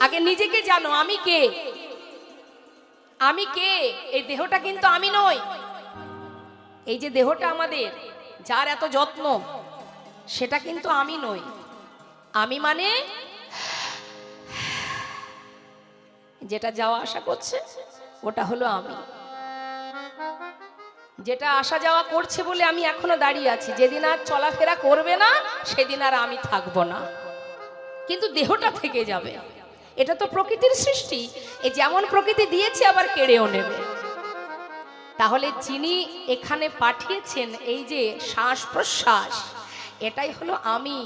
আগে নিজেকে জানো, আমি কে, আমি কে। এই দেহটা কিন্তু আমি নই। এই যে দেহটা আমাদের, যার এত যত্ন, সেটা কিন্তু আমি নই। আমি মানে যেটা যাওয়া আসা করছে, ওটা হলো আমি। যেটা আসা যাওয়া করছে বলে আমি এখনো দাঁড়িয়ে আছি। যেদিন আর চলাফেরা করবে না, সেদিন আর আমি থাকবো না, কিন্তু দেহটা থেকে যাবে। এটা তো প্রকৃতির সৃষ্টি। এ যেমন প্রকৃতি দিয়েছে, আবার কেড়েও নেবে। তাহলে যিনি এখানে পাঠিয়েছেন এই যে শ্বাস প্রশ্বাস, এটাই হলো আমি।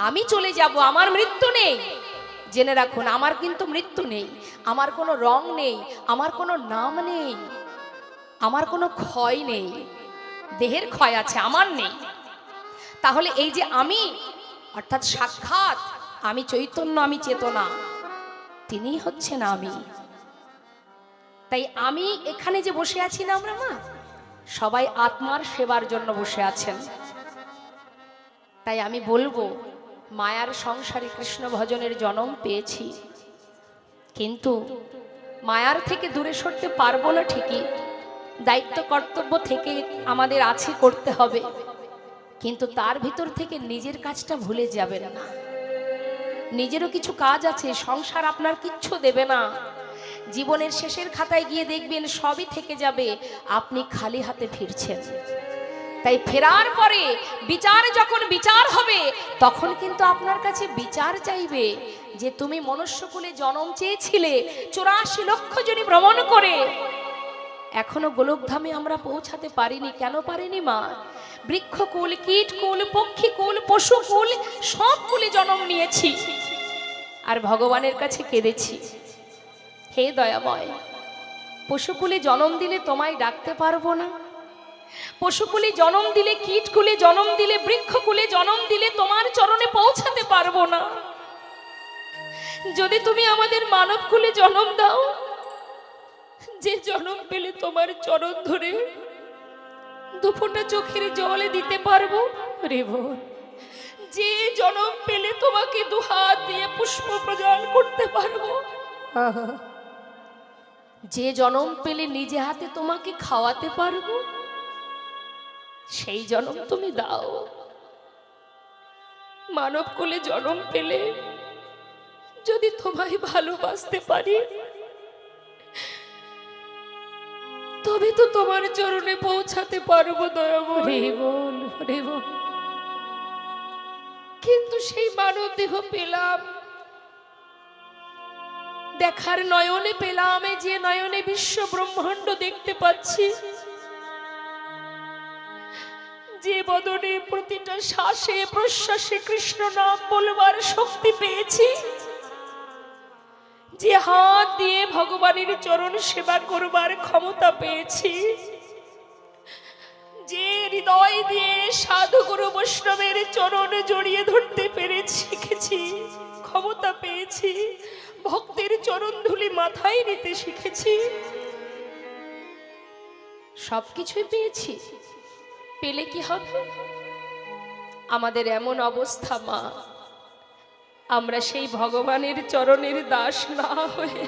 আমি চলে যাব, আমার মৃত্যু নেই। জেনে রাখুন, আমার কিন্তু মৃত্যু নেই। আমার কোনো রং নেই, আমার কোনো নাম নেই, আমার কোনো ক্ষয় নেই। দেহের ক্ষয় আছে, আমার নেই। তাহলে এই যে আমি, অর্থাৎ সাক্ষাৎ আমি চৈতন্য, আমি চেতনা, তিনি হচ্ছেন আমি। তাই আমি এখানে যে বসে আছি না আমরা মা, সবাই আত্মার সেবার জন্য বসে আছেন। তাই আমি বলবো, মায়ার সংসারে কৃষ্ণ ভজনের জন্ম পেয়েছি, কিন্তু মায়ার থেকে দূরে সরতে পারবো না ঠিকই। দায়িত্ব কর্তব্য থেকে আমাদের আছে, করতে হবে, কিন্তু তার ভিতর থেকে নিজের কাজটা ভুলে যাবেন না। নিজেরও কিছু কাজ আছে, সংসার আপনার কিচ্ছু দেবে না। জীবনের শেষের খাতায় গিয়ে দেখবেন সবই থেকে যাবে, আপনি খালি হাতে ফিরছেন। তাই ফেরার পরে বিচার, যখন বিচার হবে, তখন কিন্তু আপনার কাছে বিচার চাইবে যে তুমি মনুষ্যকুলে জন্ম চেয়েছিলে 84 লক্ষ জনই ভ্রমণ করে, এখনো গোলকধামে আমরা পৌঁছাতে পারিনি। কেন পারিনি মা? বৃক্ষকুল, কীটকুল, পক্ষীকুল, পশুকুল, সব কুলে জন্ম নিয়েছি, আর ভগবানের কাছে কেঁদেছি, হে দয়াময়, পশুকুলে জন্ম দিলে তোমায় ডাকতে পারবো না? পশুকুলে জন্ম দিলে, কীটকুলে জন্ম দিলে, বৃক্ষকুলে জন্ম দিলে তোমার চরণে পৌঁছাতে পারবো না। যদি তুমি আমাদের মানবকুলে জন্ম দাও, যে জন্ম পেলে তোমার চরণ ধরে দুফোঁটা চোখের জলে দিতে পারবো রে বোন, যে জন্ম পেলে তোমাকে দুহাত দিয়ে পুষ্প প্রদান করতে পারবো, যে জন্ম পেলে নিজে হাতে তোমাকে খাওয়াতে পারবো, সেই জন্ম তুমি দাও। মানব কুলে জন্ম পেলে যদি তোমায় ভালোবাসতে পারি, তবে তো তোমার চরণে পৌঁছাতে পারবো দয়াময়। কিন্তু সেই মানব দেহ পেলাম, দেখার নয়নে পেলাম, যে নয়নে বিশ্ব ব্রহ্মাণ্ড দেখতে পাচ্ছি, যে বদনে প্রতিটা শ্বাসে প্রশ্বাসে কৃষ্ণ নাম বলবার শক্তি পেয়েছি, যে হাত দিয়ে ভগবানের চরণ সেবা করবার ক্ষমতা পেয়েছি, যে হৃদয় দিয়ে সাধু গুরু বৈষ্ণবের চরণ জড়িয়ে ধরতে পেরেছি, শিখেছি, ক্ষমতা পেয়েছি, ভক্তের চরণ ধুলি মাথায় নিতে শিখেছি, সবকিছুই পেয়েছি। পেলে কি হবে? আমাদের এমন অবস্থা মা, আমরা সেই ভগবানের চরণের দাস না হয়ে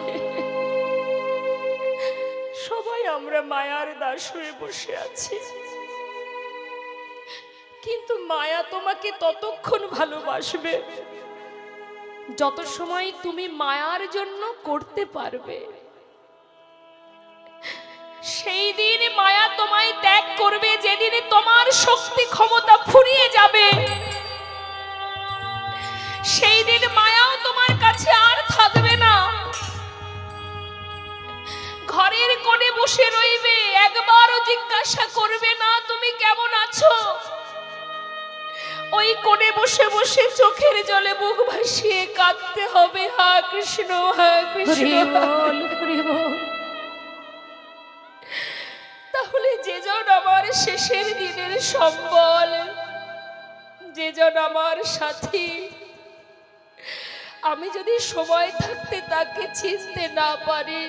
সবাই আমরা মায়ার দাস হয়ে বসে আছি। কিন্তু মায়া তোমাকে ততক্ষণ ভালোবাসবে যত সময় তুমি মায়ার জন্য করতে পারবে। সেই দিন মায়া তোমায় ত্যাগ করবে, যেদিন তোমার শক্তি ক্ষমতা ফুরিয়ে যাবে, সেই দিন মায়াও তোমার কাছে আর থাকবে না। ঘরের কোণে বসে রইবে, একবারও জিজ্ঞাসা করবে না তুমি কেমন আছো। ওই কোণে বসে বসে চোখের জলে মুখ ভাসিয়ে কাঁদতে হবে, হা কৃষ্ণ, হা কৃষ্ণ। তাহলে যেজন আমার শেষের দিনের সম্বল, যেজন আমার সাথী, আমি যদি সময় থাকতে তাকে চিনতে না পারি,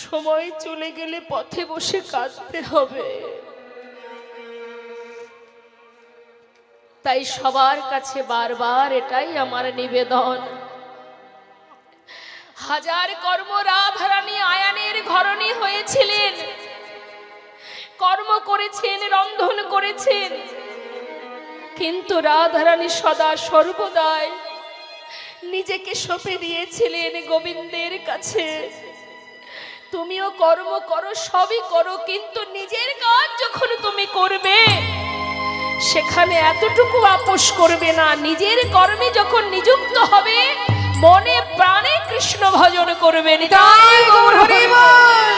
সময় চলে গেলে পথে বসে কাঁদতে হবে। তাই সবার কাছে বারবার এটাই আমার নিবেদন, হাজার কর্ম রাধারানী আয়ানের ঘরণী হয়েছিলেন, কর্ম করেছেন, রন্ধন করেছেন, কিন্তু রাধারানী সদা সর্বদাই নিজেকে সঁপে দিয়েছিলেন গোবিন্দের কাছে। তুমিও কর্ম করো, সবই করো, কিন্তু নিজের কাজ যখন তুমি করবে সেখানে এতটুকু আপোষ করবে না। নিজের কর্মে যখন নিযুক্ত হবে মনে প্রাণে কৃষ্ণ ভজন করবে। নিতাই গৌর হরি বল।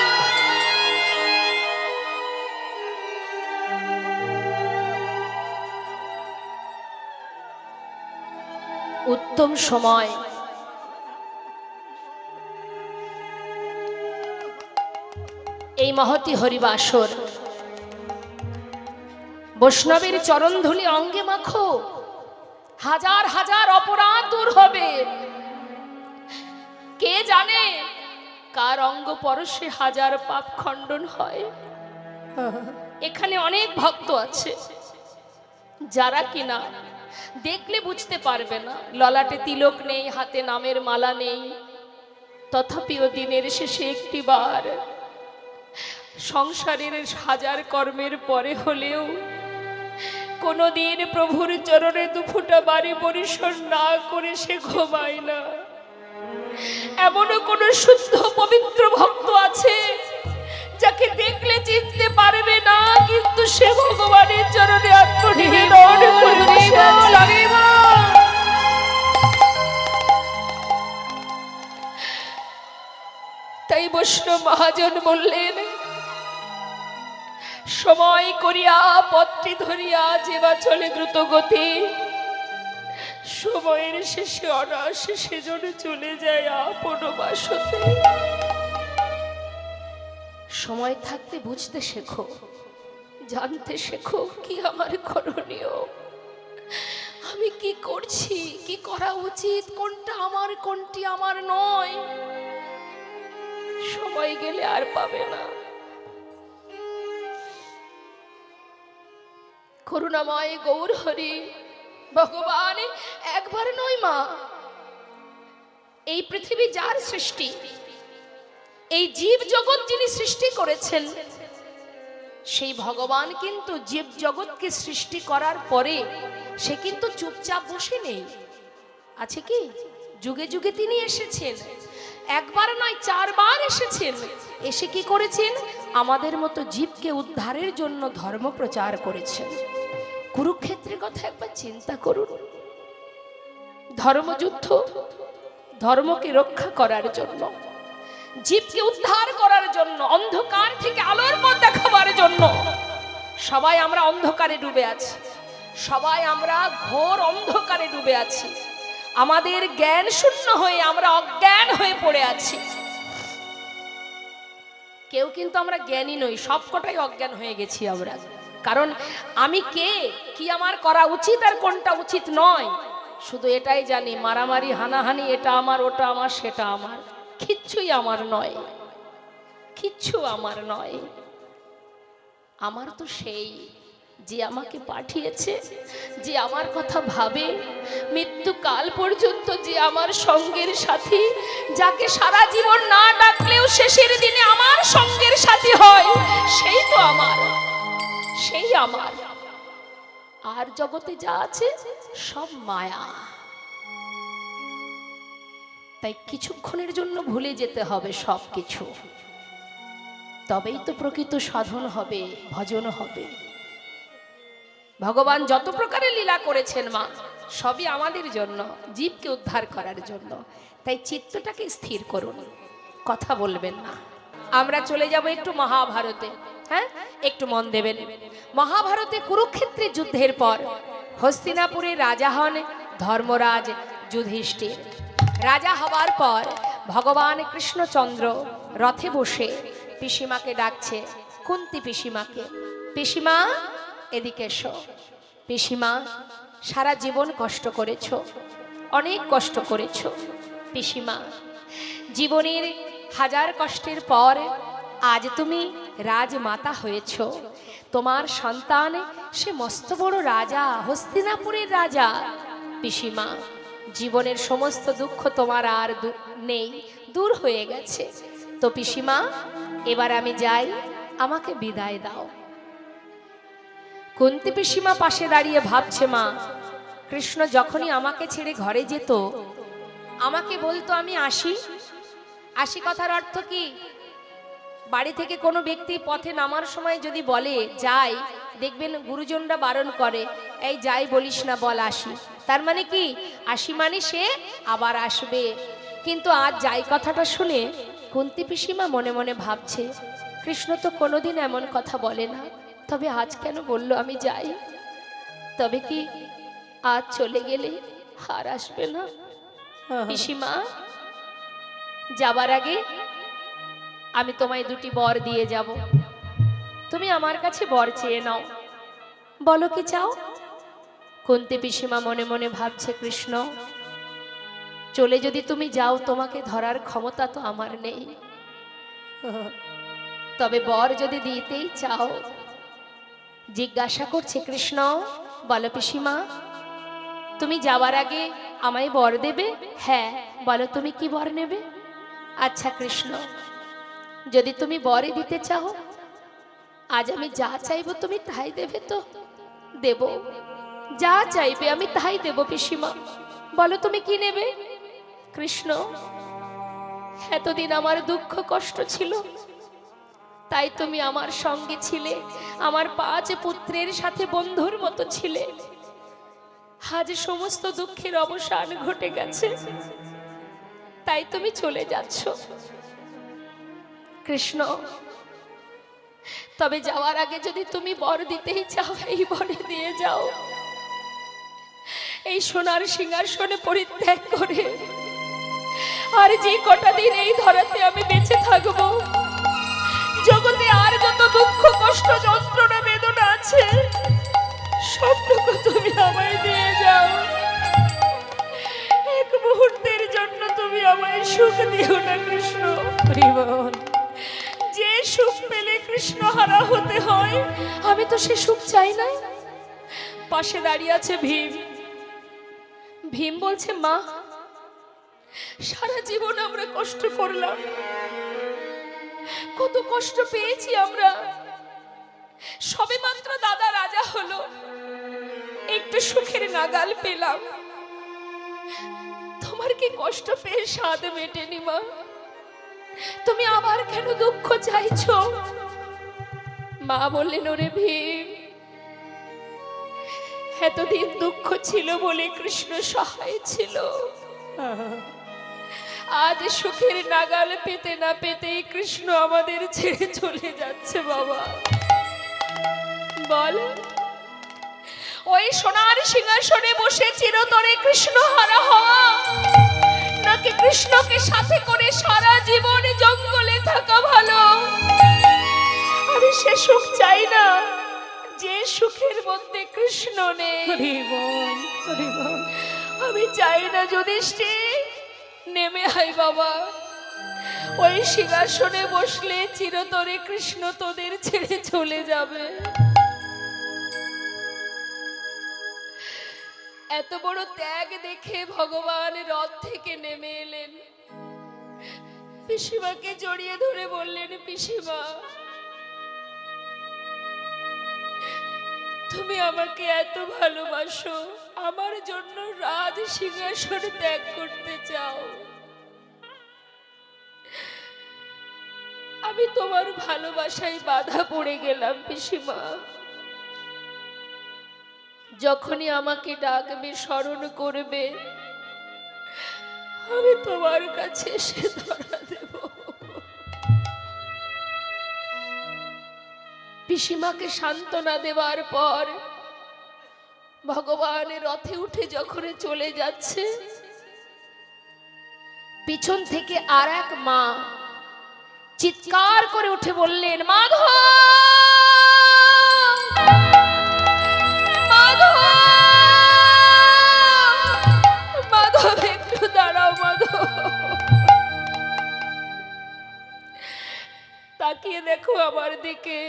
উত্তম সময় এই মহতি হরিবাসর। বৈষ্ণবের চরণধুলি অঙ্গে মাখো, হাজার হাজার অপরাধ দূর হবে। কে জানে কার অঙ্গ পরশে হাজার পাপ খণ্ডন হয়। এখানে অনেক ভক্ত আছে যারা কিনা দেখলে বুঝতে পারবে না, ললাটে তিলক নেই, হাতে নামের মালা নেই, তথাপিও দিনের শেষে একটিবার সংসারের হাজার কর্মের পরে হলেও কোনোদিন প্রভুর চরণে দুফুটা বাড়ি পরিসর না করে সে ঘুমায় না। এমনও কোন শুদ্ধ পবিত্র ভক্ত আছে যাকে দেখলে চিনতে পারবে না, কিন্তু সে ভগবানের চরণে আত্মনিবেদন করে বসে আছে। তাই বৈষ্ণব মহাজন বললেন, সময় করিয়া পত্রী ধরিয়া যেবা চলে দ্রুত গতি, সময়ের শেষে অনায়াসে সেজন্য চলে যায় আপন বাসতে। সময় থাকতে বুঝতে শেখো, জানতে শেখো কি আমার করণীয়, আমি কি করছি, কি করা উচিত, কোনটা আমার কোনটি আমার নয়। সময় গেলে আর পাবে না। করুণাময় গৌর হরি ভগবান একবার নয় মা, এই পৃথিবী যার সৃষ্টি, এই জীব জগৎ যিনি সৃষ্টি করেছেন, সেই ভগবান কিন্তু জীব জগৎকে সৃষ্টি করার পরে সে কিন্তু চুপচাপ বসে নেই, আছে কি? যুগে যুগে তিনি এসেছেন, একবার নয় 4 বার এসেছেন। এসে কি করেছেন? আমাদের মতো জীবকে উদ্ধারের জন্য ধর্ম প্রচার করেছেন। কুরুক্ষেত্রের কথা একবার চিন্তা করুন। ধর্মযুদ্ধ, ধর্মকে রক্ষা করার জন্য, জীবকে উদ্ধার করার জন্য, অন্ধকার থেকে আলোর পথ দেখাবার জন্য। সবাই আমরা অন্ধকারে ডুবে আছি, সবাই আমরা ঘোর অন্ধকারে ডুবে আছি। আমাদের জ্ঞান শূন্য হয়ে আমরা অজ্ঞান হয়ে পড়ে আছি। কেউ কিন্তু আমরা জ্ঞানী নই, সবকটাই অজ্ঞান হয়ে গেছি আমরা। কারণ আমি কে, কি আমার করা উচিত আর কোনটা উচিত নয়, শুধু এটাই জানি, মারামারি হানাহানি এটা আমার, ওটা আমার, সেটা আমার, কিচ্ছুই আমার নয়, কিচ্ছু আমার নয়। আমার তো সেই যে আমাকে পাঠিয়েছে, যে আমার কথা ভাবে, মৃত্যুকাল পর্যন্ত যে আমার সঙ্গের সাথী, যাকে সারা জীবন না ডাকলেও শেষের দিনে আমার সঙ্গের সাথী হয়, সেই তো আমার, সেই আমার। আর জগতে যা আছে সব মায়া। তাই কিছুক্ষণের জন্য ভুলে যেতে হবে সব কিছু, তবেই তো প্রকৃত সাধন হবে, ভজন হবে। ভগবান যত প্রকারের লীলা করেছেন মা, সবই আমাদের জন্য, জীবকে উদ্ধার করার জন্য। তাই চিত্তটাকে স্থির করুন, কথা বলবেন না। আমরা চলে যাব একটু মহাভারতে। হ্যাঁ, একটু মন দেবেন। মহাভারতে কুরুক্ষেত্রের যুদ্ধের পর হস্তিনাপুরের রাজা হন ধর্মরাজ যুধিষ্ঠির। রাজা হবার পর ভগবান কৃষ্ণচন্দ্র রথে বসে পিসিমাকে ডাকছে, কুন্তি পিসিমাকে, পিসিমা এদিকে এসো। পিসিমা, সারা জীবন কষ্ট করেছো, অনেক কষ্ট করেছো পিসিমা। জীবনের হাজার কষ্টের পর আজ তুমি রাজমাতা হয়েছ। তোমার সন্তান সে মস্ত বড় রাজা, হস্তিনাপুরের রাজা। পিসিমা, জীবনের সমস্ত দুঃখ তোমার আর নেই, দূর হয়ে গেছে। তো পিসিমা এবার আমি যাই, আমাকে বিদায় দাও। কুন্তী পিসিমা পাশে দাঁড়িয়ে ভাবছে, মা কৃষ্ণ যখনই আমাকে ছেড়ে ঘরে যেত আমাকে বলতো আমি আসি। আসি কথার অর্থ কি? বাড়ি থেকে কোনো ব্যক্তি পথে নামার সময় যদি বলে যাই, দেখবেন গুরুজনরা বারণ করে, এই যাই বলিস না, বল আসি। তার মানে কি? আসি মানে সে আবার আসবে। কিন্তু আজ যাই কথাটা শুনে কুন্তী পিসিমা মনে মনে ভাবছে, কৃষ্ণ তো কোনোদিন এমন কথা বলে না, তবে আজ কেন বললো আমি যাই? তবে কি আজ চলে গেলে আর আসবে না? পিসিমা যাবার আগে আমি তোমায় দুটি বর দিয়ে যাব, তুমি আমার কাছে বর চেয়ে নাও। বলো কি চাও? কুন্তী পিসিমা মনে মনে ভাবছে, কৃষ্ণ চলে যদি তুমি যাও, তোমাকে ধরার ক্ষমতা তো আমার নেই, তবে বর যদি দিতেই চাও। জিজ্ঞাসা করছে, কৃষ্ণ বলো পিসিমা, তুমি যাওয়ার আগে আমায় বর দেবে? হ্যাঁ, বলো তুমি কি বর নেবে? আচ্ছা কৃষ্ণ, যদি তুমি বরই দিতে চাও, আজ আমি যা চাইবো তুমি তাই দেবে তো? দেব, যা চাইবে আমি তাই দেব পিসিমা। বলো তুমি কি নেবে? কৃষ্ণ এতদিন আমার দুঃখ কষ্ট ছিল, তাই তুমি আমার সঙ্গে ছিলে, আমার 5 পুত্রের সাথে বন্ধুর মতো ছিলে। আজ সমস্ত দুঃখের অবসান ঘটে গেছে, তাই তুমি চলে যাচ্ছ। কৃষ্ণ তবে যাওয়ার আগে যদি তুমি বর দিতেই চাও, এই বরে দিয়ে যাও। এই সোনার সিংহাসনে পরিত্যাগ করে আর যে কটা দিন এই ধরাতে আমি বেঁচে থাকবো, জগতে আর যত দুঃখ কষ্ট যন্ত্রণা বেদনা আছে সবটুকু তুমি আমায় দিয়ে যাও। এক মুহূর্তের জন্য তুমি আমায় সুখ দিও না কৃষ্ণ। যে সুখ পেলে কৃষ্ণ হারা হতে হয়, আমি তো সে সুখ চাই না। পাশে দাঁড়িয়ে আছে ভীম। ভীম বলছে, মা সারা জীবন আমরা কষ্ট করলাম, কত কষ্ট পেয়েছি আমরা, সবে মাত্র দাদা রাজা হলো, একটু সুখের নাগাল পেলাম, তোমার কি কষ্ট পেয়ে স্বাদ মেটেনি মা? তুমি আবার কেন দুঃখ চাইছো? মা বললেন, ওরে ভীম, এতদিন দুঃখ ছিল বলে কৃষ্ণ সহায় ছিল, আজ সুখের নাগাল পেতে না পেতেই কৃষ্ণ আমাদের ছেড়ে চলে যাচ্ছে। বাবা বল, ওই সোনার সিংহাসনে বসে চিরতরে কৃষ্ণ হারা হওয়া, নাকি কৃষ্ণকে সাথে করে সারা জীবন জঙ্গলে থাকা ভালো? আমি সে সুখ চাই না যে সুখের মধ্যে কৃষ্ণ নেই। আমি চাই না যুধিষ্ঠির নেমে আয় বাবা, ওই সিংহাসনে বসলে চিরতরে কৃষ্ণ তোদের ছেড়ে চলে যাবে। এত বড় ত্যাগ দেখে ভগবান রথ থেকে নেমে এলেন, পিসিমাকে জড়িয়ে ধরে বললেন, পিসিমা তুমি আমাকে এত ভালোবাসো, আমার জন্য রাজ সিংহাসন ত্যাগ করতে চাও, আমি তোমার ভালোবাসায় বাধা পড়ে গেলাম পিসিমা। যখনই আমাকে ডাকবে, স্মরণ করবে, আমি তোমার কাছে এসে ধরা দেব। পিসিমাকে সান্ত্বনা দেওয়ার পর ভগবানের রথে উঠে যখন চলে যাচ্ছে, পিছন থেকে আর এক মা চিৎকার করে উঠে বললেন, মাধব মাধব মাধব, একটু দাঁড়াও মাধব। তাকিয়ে দেখো আমার দিকে,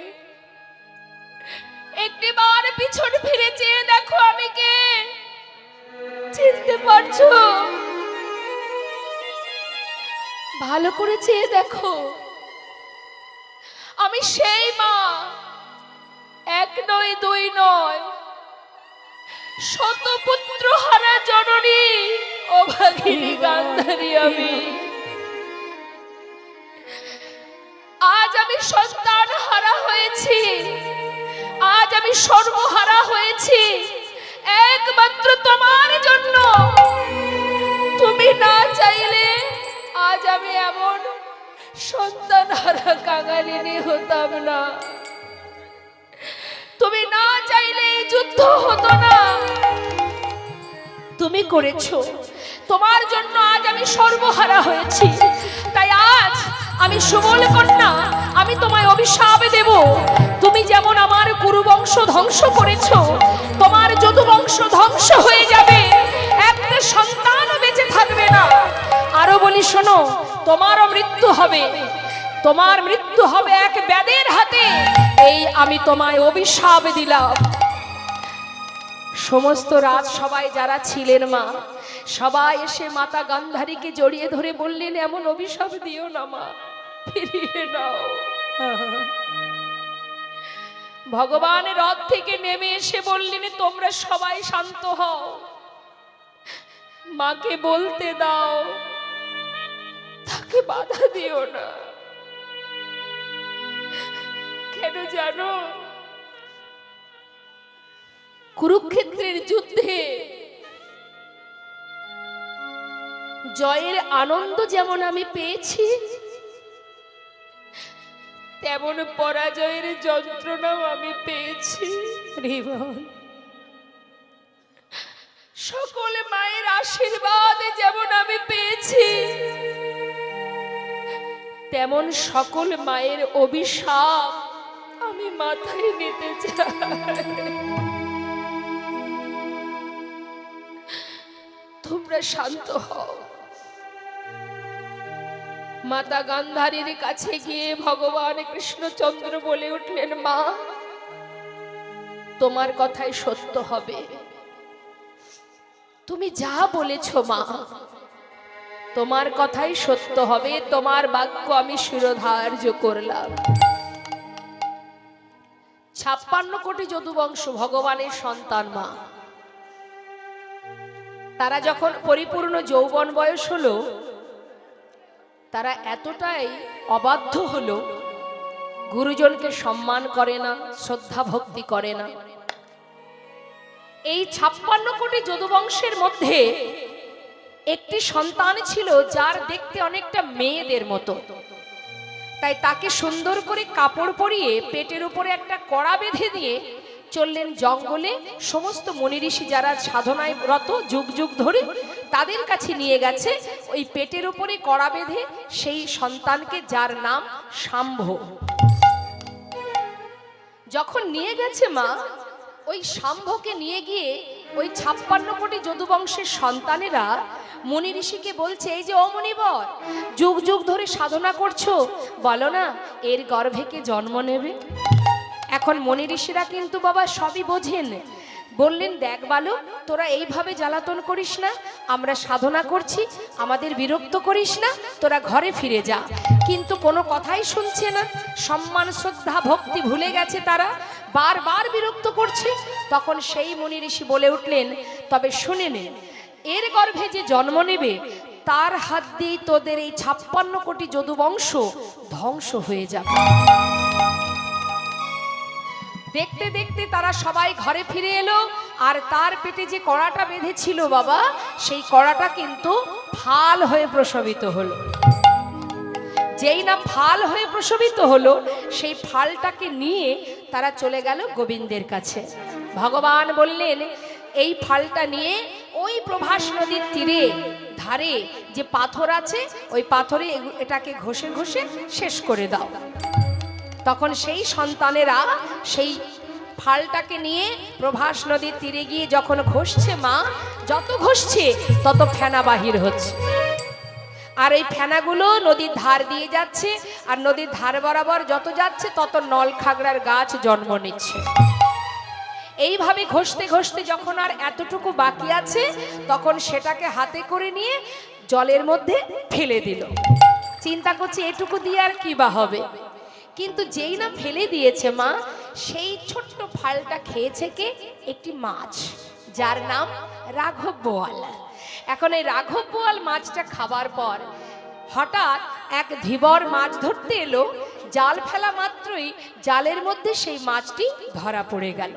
একটিবার পিছন ফিরে চেয়ে দেখো আমি কে, চিনতে পারছো? ভালো করে চেয়ে দেখো, আমি সেই মা, এক নয় দুই নয়, শতপুত্র হারা জননী অভাগিনী গান্ধারী আমি। আজ আমি সন্তান হারা হয়েছি, আজ আমি সর্বহারা হয়েছি একমাত্র তোমার জন্য। তুমি না চাইলে আজ আমি এমন সন্তান হারা কাঙালিনী হতাম না। তুমি না চাইলে এই যুদ্ধ হতো না, তুমি করেছো। তোমার জন্য আজ আমি সর্বহারা হয়েছি। তাই আজ আমি সুবল কন্যা, আমি তোমায় অভিশাপ দেব। তুমি যেমন আমার কুরুবংশ ধ্বংস করেছো, তোমার যদুবংশ ধ্বংস হয়ে যাবে, একটা সন্তানও বেঁচে থাকবে না। আরো বলি শোনো, তোমারও মৃত্যু হবে, তোমার মৃত্যু হবে এক ব্যাধের হাতে। এই আমি তোমায় অভিশাপ দিলাম। সমস্ত রাত সবাই যারা ছিলেন মা, সবাই এসে মাতা গান্ধারীকে জড়িয়ে ধরে বললেন, এমন অভিশাপ দিও না মা, ফিরিয়ে নাও। ভগবান রথ থেকে নেমে এসে বললেন, তোমরা সবাই শান্ত হও, মাকে বলতে দাও, তাকে বাধা দিও না। কেন জানো? কুরুক্ষেত্রের যুদ্ধে জয়ের আনন্দ যেমন আমি পেয়েছি, তেমন পরাজয়ের যন্ত্রণাও আমি পেয়েছি। সকল মায়ের আশীর্বাদ যেমন আমি পেয়েছি, তেমন সকল মায়ের অভিশাপ আমি মাথায় নিতে চাই। তোমরা শান্ত হও। মাতা গান্ধারীর কাছে গিয়ে ভগবান কৃষ্ণচন্দ্র বলে উঠলেন, মা, তোমার কথাই সত্য হবে। তুমি যা বলেছ মা, তোমার কথাই সত্য হবে। তোমার বাক্য আমি শিরোধার্য করলাম। 56 কোটি যদুবংশ ভগবানের সন্তান মা, তারা যখন পরিপূর্ণ যৌবন বয়স হলো, তারা এতটাই অবাধ্য হলো, গুরুজনকে সম্মান করে না, শ্রদ্ধা ভক্তি করে না। এই 56 কোটি যদুবংশের মধ্যে একটি সন্তান ছিল যার দেখতে অনেকটা মেয়েদের মতো। তাই তাকে সুন্দর করে কাপড় পরিয়ে পেটের উপরে একটা কড়া বেঁধে দিয়ে চললেন জঙ্গলে। সমস্ত মুনি ঋষি যারা সাধনায় রত যুগ যুগ ধরে, তাদের কাছে নিয়ে গেছে ওই পেটের উপরে কড়া বেঁধে সেই সন্তানকে, যার নাম শাম্ভ। যখন নিয়ে গেছে মা, ওই শাম্ভকে নিয়ে গিয়ে ওই 56 কোটি যদুবংশের সন্তানেরা মুনি ঋষিকে বলছে, এই যে ও মুনিবর, যুগ যুগ ধরে সাধনা করছো, বলো না এর গর্ভে কে জন্ম নেবে? এখন মুনি ঋষিরা কিন্তু বাবা সবই বোঝেন। বললেন, দেখ বালক, তোরা এইভাবে জ্বালাতন করিস না, আমরা সাধনা করছি, আমাদের বিরক্ত করিস না, তোরা ঘরে ফিরে যা। কিন্তু কোনো কথাই শুনছে না, সম্মান শ্রদ্ধা ভক্তি ভুলে গেছে, তারা বারবার বিরক্ত করছে। তখন সেই মুনি ঋষি বলে উঠলেন, তবে শুনে নে, এর গর্ভে যে জন্ম নেবে তার হাত দিয়ে তোদের এই 56 কোটি যদুবংশ ধ্বংস হয়ে যাবে। দেখতে দেখতে তারা সবাই ঘরে ফিরে এলো। আর তার পেটে যে কড়াটা বেঁধেছিল বাবা, সেই কড়াটা কিন্তু ফাল হয়ে প্রসবিত হলো। যেই না ফাল হয়ে প্রসবিত হলো, সেই ফালটাকে নিয়ে তারা চলে গেল গোবিন্দের কাছে। ভগবান বললেন, এই ফালটা নিয়ে ওই প্রভাস নদীর তীরে ধারে যে পাথর আছে, ওই পাথরে এটাকে ঘষে ঘষে শেষ করে দাও। তখন সেই সন্তানেরা সেই ফালটাকে নিয়ে প্রভাস নদীর তীরে গিয়ে যখন ঘষছে মা, যত ঘষছে তত ফেনা বাহির হচ্ছে। আর এই ফেনাগুলো নদীর ধার দিয়ে যাচ্ছে, আর নদীর ধার বরাবর যত যাচ্ছে তত নল খাগড়ার গাছ জন্ম নিচ্ছে। এইভাবে ঘষতে ঘষতে যখন আর এতটুকু বাকি আছে, তখন সেটাকে হাতে করে নিয়ে জলের মধ্যে ফেলে দিল। চিন্তা করছে এটুকু দিয়ে আর কি বা হবে, কিন্তু যেই না ফেলে দিয়েছে মা, সেই ছোট্ট ফালটা খেয়েছে কে? একটি মাছ, যার নাম রাঘব বোয়াল। এখন এই রাঘব বোয়াল মাছটা খাবার পর হঠাৎ এক ধীবর মাছ ধরতে এলো, জাল ফেলা মাত্রই জালের মধ্যে সেই মাছটি ধরা পড়ে গেল।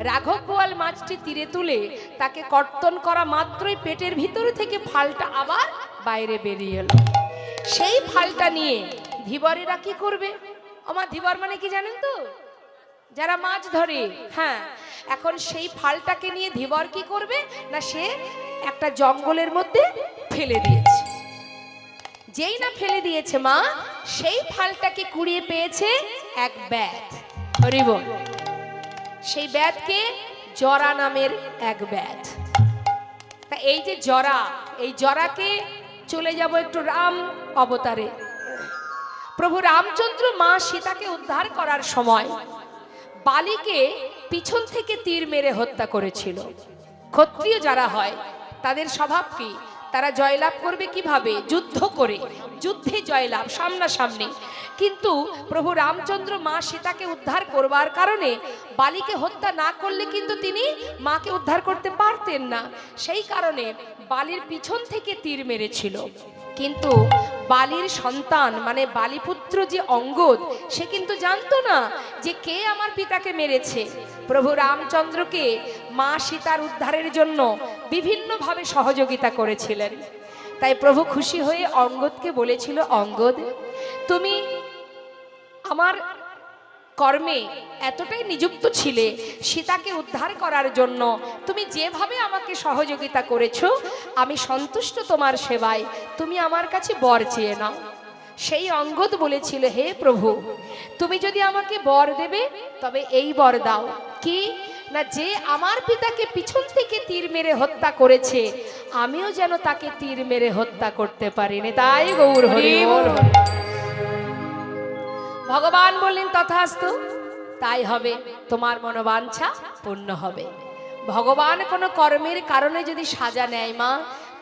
রাঘব বোয়াল মাছটি তীরে তুলে তাকে কর্তন করা মাত্রই পেটের ভিতর থেকে ফালটা আবার বাইরে বেরিয়ে এলো। সেই ফালটা নিয়ে ধীবরেরা কি করবে? আমার ধীবর মানে কি জানেন তো? যারা মাছ ধরে। হ্যাঁ, এখন সেই ফালটাকে নিয়ে ধীবর কি করবে না, সে একটা জঙ্গলের মধ্যে ফেলে দিয়েছে। যেই না ফেলে দিয়েছে মা, সেই ফালটাকে কুড়িয়ে পেয়েছে এক ব্যাধ। হরি বল। সেই ব্যাধকে জরা নামের এক ব্যাধ। তা এই যে জরা, এই জরাকে চলে যাব একটু রাম অবতারে। প্রভু রামচন্দ্র মা সীতাকে উদ্ধার করার সময় বালিকে পিছন থেকে তীর মেরে হত্যা করেছিল। ক্ষত্রিয় যারা হয় তাদের স্বভাব কি? তারা জয়লাভ করবে কিভাবে? যুদ্ধ করে, যুদ্ধে জয়লাভ, সামনাসামনি। কিন্তু প্রভু রামচন্দ্র মা সীতাকে উদ্ধার করবার কারণে বালিকে হত্যা না করলে কিন্তু তিনি মাকে উদ্ধার করতে পারতেন না। সেই কারণে বালির পিছন থেকে তীর মেরেছিল। কিন্তু বালির সন্তান মানে বালিপুত্র যে অঙ্গদ, সে কিন্তু জানতো না যে কে আমার পিতাকে মেরেছে। প্রভু রামচন্দ্রকে মা সীতার উদ্ধারের জন্য বিভিন্নভাবে সহযোগিতা করেছিলেন। তাই প্রভু খুশি হয়ে অঙ্গদকে বলেছিল, অঙ্গদ, তুমি আমার কর্মে এতটাই নিযুক্ত ছিলে সীতাকে উদ্ধার করার জন্য, তুমি যেভাবে আমাকে সহযোগিতা করেছো আমি সন্তুষ্ট তোমার সেবায়, তুমি আমার কাছে বর চেয়ে নাও। সেই অঙ্গদ বলেছিল, হে প্রভু, তুমি যদি আমাকে বর দেবে তবে এই বর দাও, কি না, যে আমার পিতাকে পিছন থেকে তীর মেরে হত্যা করেছে আমিও যেন তাকে তীর মেরে হত্যা করতে পারিনি। তাই গৌর হরি বল। ভগবান বললেন, তথাস্তু, তাই হবে, তোমার মনোবাঞ্ছা পূর্ণ হবে। ভগবান কোনো কর্মের কারণে যদি সাজা নেয় মা,